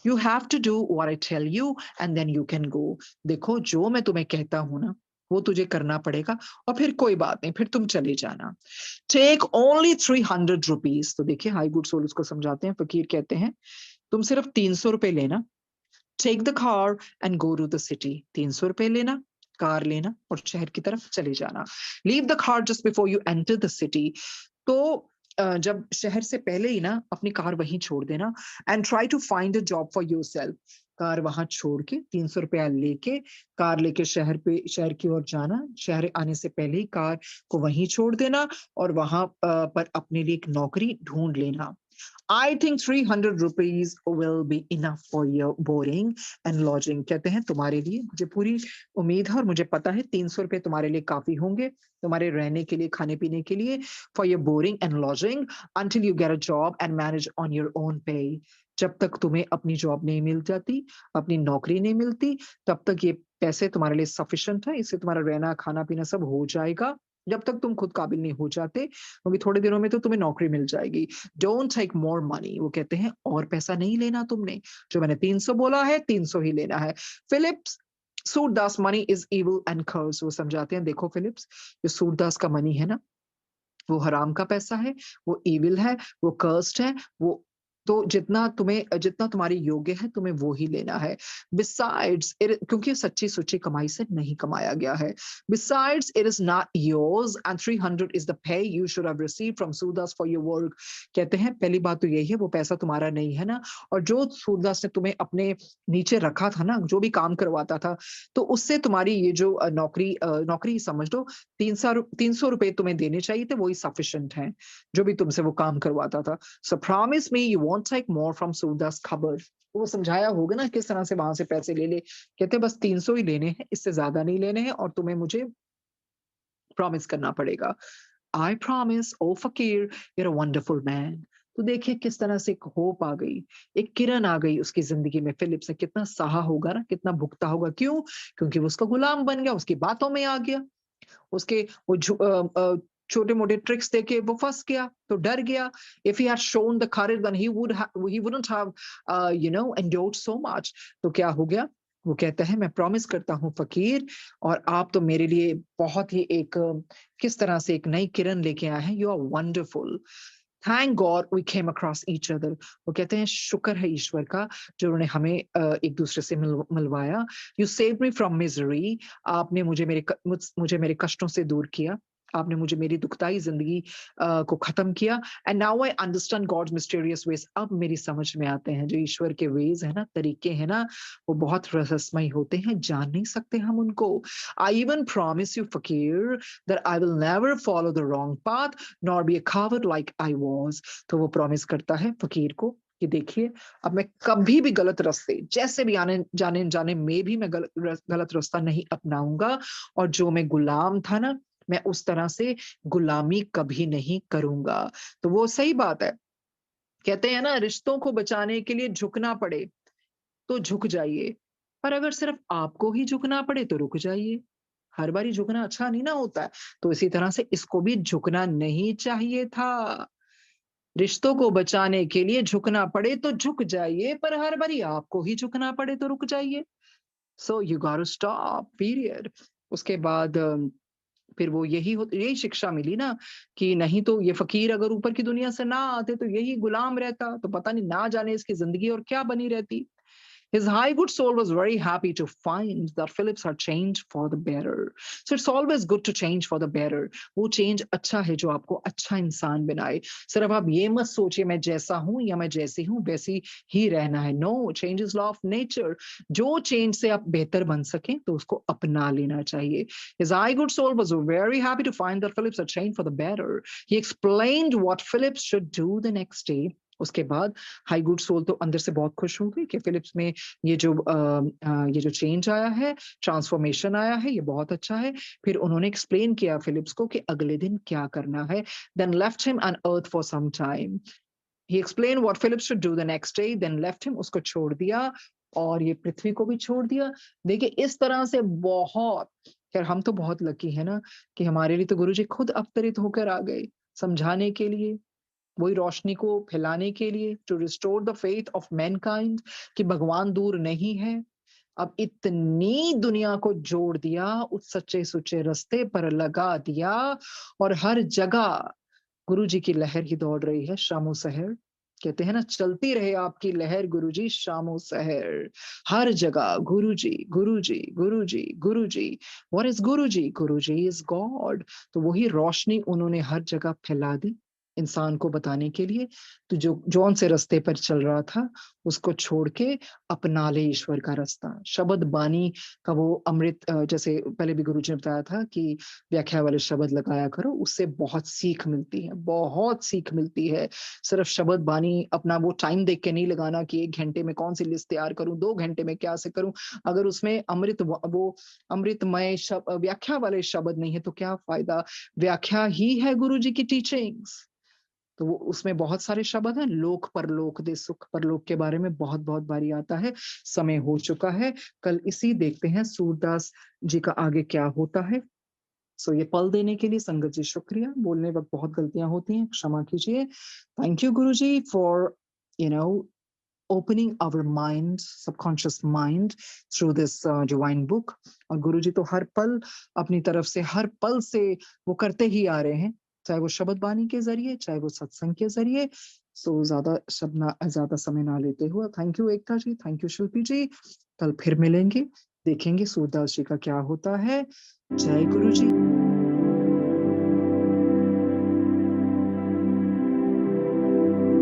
You have to do what I tell you and then you can go. देखो जो मैं तुम्हें कहता हूं ना वो तुझे करना पड़ेगा, और फिर कोई बात नहीं, फिर तुम चले जाना। Take only 300 rupees. तो देखिए हाई गुड सोल उसको समझाते हैं, फकीर कहते हैं तुम सिर्फ 300 रुपए लेना। Take the car and go to the city. 300 रुपए लेना, कार लेना और शहर की तरफ चले जाना। Leave the car just before you enter the city. तो जब शहर से पहले ही ना अपनी कार वहीं छोड़ देना। And try to find a job for yourself. Car वहां छोड़ के 300 रुपया लेके कार लेके शहर की ओर जाना। शहर आने से पहले ही कार को वहीं छोड़ देना और वहां पर अपने लिए एक नौकरी ढूंढ लेना। I think 300 rupees will be enough for your boarding and lodging। कहते हैं तुम्हारे लिए मुझे पूरी उम्मीद है और मुझे पता है 300 रुपए तुम्हारे लिए काफी होंगे, तुम्हारे रहने के लिए, खाने पीने के लिए। For your boarding and lodging until you get a job and manage on your own pay। जब तक तुम्हें अपनी जॉब नहीं मिल जाती, अपनी नौकरी नहीं मिलती, तब तक ये पैसे तुम्हारे लिए सफिशिएंट है। इससे तुम्हारा रहना खाना पीना सब हो जाएगा, जब तक तुम खुद काबिल नहीं हो जाते, क्योंकि थोड़े दिनों में तो तुम्हें नौकरी मिल जाएगी। Don't take more money. वो कहते हैं और पैसा नहीं लेना तुमने, जो मैंने 300 बोला है 300 ही लेना है। Philips, Surdas money is evil and curse. वो समझाते हैं देखो फिलिप्स, जो सूरदास का मनी है ना वो हराम का पैसा है, वो इविल है, वो कर्स्ड है। वो तो जितना तुम्हारी योग्य है तुम्हें वो ही लेना है। बिसाइड्स क्योंकि सच्ची सुच्ची कमाई से नहीं कमाया गया है। Besides it is not yours and 300 is the pay you should have received from Surdas for your work. कहते हैं पहली बात तो यही है वो पैसा तुम्हारा नहीं है ना, और जो सूरदास ने तुम्हें अपने नीचे रखा था ना, जो भी काम करवाता था, तो उससे तुम्हारी ये जो नौकरी समझ लो, 300 रुपए तुम्हें देने चाहिए थे, वही सफिशिएंट है जो भी तुमसे वो काम करवाता था। So promise me you won't take more from Surdas खबर। वो समझाया होगा ना किस तरह से वहां से पैसे ले ले। कहते बस 300 ही लेने हैं, इससे ज्यादा नहीं लेने हैं, और तुम्हें मुझे प्रॉमिस करना पड़ेगा। आई प्रॉमिस ओ फकीर यूर अ वंडरफुल मैन। तो देखिए किस तरह से एक होप आ गई, एक किरण आ गई उसकी जिंदगी में। फिलिप्स ने कितना सहा होगा ना, कितना भुगता होगा। क्यों? क्योंकि वो उसका गुलाम बन गया, उसकी बातों में आ गया, उसके वो छोटे मोटे ट्रिक्स देके वो फंस गया, तो डर गया। If he had shown the courage then he wouldn't have endured so much. तो क्या हो गया? वो कहता है मैं प्रॉमिस करता हूँ फकीर, और आप तो मेरे लिए बहुत ही एक किस तरह से एक नई किरण लेके आए हैं। You are wonderful. Thank God we came across each other. वो कहते हैं शुक्र है ईश्वर का जो उन्होंने हमें एक दूसरे से मिलवाया। You save me from misery. आपने मुझे मेरे कष्टों से दूर किया, आपने मुझे मेरी दुखदाई जिंदगी को खत्म किया। And now I understand God's mysterious ways. अब मेरी समझ में आते हैं जो ईश्वर के वेज है ना, तरीके हैं ना, वो बहुत रहस्यमय होते हैं, जान नहीं सकते हम उनको। आई इवन प्रॉमिस यू फकीर that I will never follow the wrong path nor be a coward like I was। तो वो प्रॉमिस करता है फकीर को कि देखिए अब मैं कभी भी गलत रास्ते, जैसे भी आने जाने जाने में भी मैं गलत रास्ता नहीं अपनाऊंगा, और जो मैं गुलाम था ना, मैं उस तरह से गुलामी कभी नहीं करूंगा। तो वो सही बात है। कहते हैं ना रिश्तों को बचाने के लिए झुकना पड़े तो झुक जाइए, पर अगर सिर्फ आपको ही झुकना पड़े तो रुक जाइए। हर बारी झुकना अच्छा नहीं ना होता है। तो इसी तरह से इसको भी झुकना नहीं चाहिए था। रिश्तों को बचाने के लिए झुकना पड़े तो झुक जाइए, पर हर बारी आपको ही झुकना पड़े तो रुक जाइए। So you got to stop period. उसके बाद फिर वो यही शिक्षा मिली ना कि नहीं तो ये फ़कीर अगर ऊपर की दुनिया से ना आते तो यही गुलाम रहता, तो पता नहीं ना जाने इसकी ज़िंदगी और क्या बनी रहती। His high good soul was very happy to find that Phillips had changed for the better. So it's always good to change for the better. वो change अच्छा है जो आपको अच्छा इंसान बनाए। सिर्फ आप ये मत सोचिए मैं जैसा हूँ या मैं जैसी हूँ वैसी ही रहना है। No, change is law of nature. जो change से आप बेहतर बन सकें तो उसको अपना लेना चाहिए। His high good soul was very happy to find that Phillips had changed for the better. He explained what Phillips should do the next day. उसके बाद हाई गुड सोल तो अंदर से बहुत खुश हो गई कि फिलिप्स में ये जो चेंज आया है, ट्रांसफॉर्मेशन आया है, ये बहुत अच्छा है। फिर उन्होंने एक्सप्लेन किया फिलिप्स को कि अगले दिन क्या करना है। Then left him on earth for some time. He explain what Philips should do the next day, then left him, उसको छोड़ दिया और ये पृथ्वी को भी छोड़ दिया। देखिए इस तरह से बहुत, खैर हम तो बहुत लकी है ना कि हमारे लिए तो गुरुजी खुद अवतरित होकर आ गए, समझाने के लिए, वही रोशनी को फैलाने के लिए, to restore the faith of mankind कि भगवान दूर नहीं है। अब इतनी दुनिया को जोड़ दिया, उस सच्चे-सुच्चे रास्ते पर लगा दिया और हर जगह गुरुजी की लहर ही दौड़ रही है शामो-सहर। कहते हैं ना चलती रहे आपकी लहर गुरुजी शामो-सहर। हर जगह गुरुजी, गुरुजी, गुरुजी, गुरुजी। What is guruji? Guruji is God. तो वही रोशनी उन्होंने हर जगह फैला दी, इंसान को बताने के लिए। तो जो जौन से रास्ते पर चल रहा था, उसको छोड़ के अपना ले ईश्वर का रास्ता। शब्द बानी का वो अमृत, जैसे पहले भी गुरुजी ने बताया था कि व्याख्या वाले शब्द लगाया करो, उससे बहुत सीख मिलती है, बहुत सीख मिलती है। सिर्फ शब्द बानी अपना वो टाइम देख के नहीं लगाना कि 1 घंटे में कौन-सी लिस्ट तैयार करूँ, 2 घंटे में क्या से करूँ। अगर उसमें वो अमृतमय व्याख्या वाले शब्द नहीं है तो क्या फ़ायदा? व्याख्या ही है गुरुजी की टीचिंग्स। तो वो उसमें बहुत सारे शब्द हैं, लोक परलोक दे सुख परलोक के बारे में बहुत-बहुत बारी आता है। समय हो चुका है, कल इसी देखते हैं सूरदास जी का आगे क्या होता है। सो ये पल देने के लिए संगत जी शुक्रिया। बोलने वक़्त बहुत गलतियाँ होती हैं, क्षमा कीजिए। Thank you Guruji for you no opening our mind, subconscious mind through this divine book. और गुरुजी तो हर पल अपनी तरफ से, हर पल से वो करते ही आ रहे हैं, चाहे वो शब्द बानी के ज़रिए, चाहे वो सत्संग के ज़रिए। सो ज़्यादा समय ना लेते हुए thank you Ekta ji, thank you Shilpi ji. कल फिर मिलेंगे, देखेंगे सूरदास जी का क्या होता है। जय गुरु जी।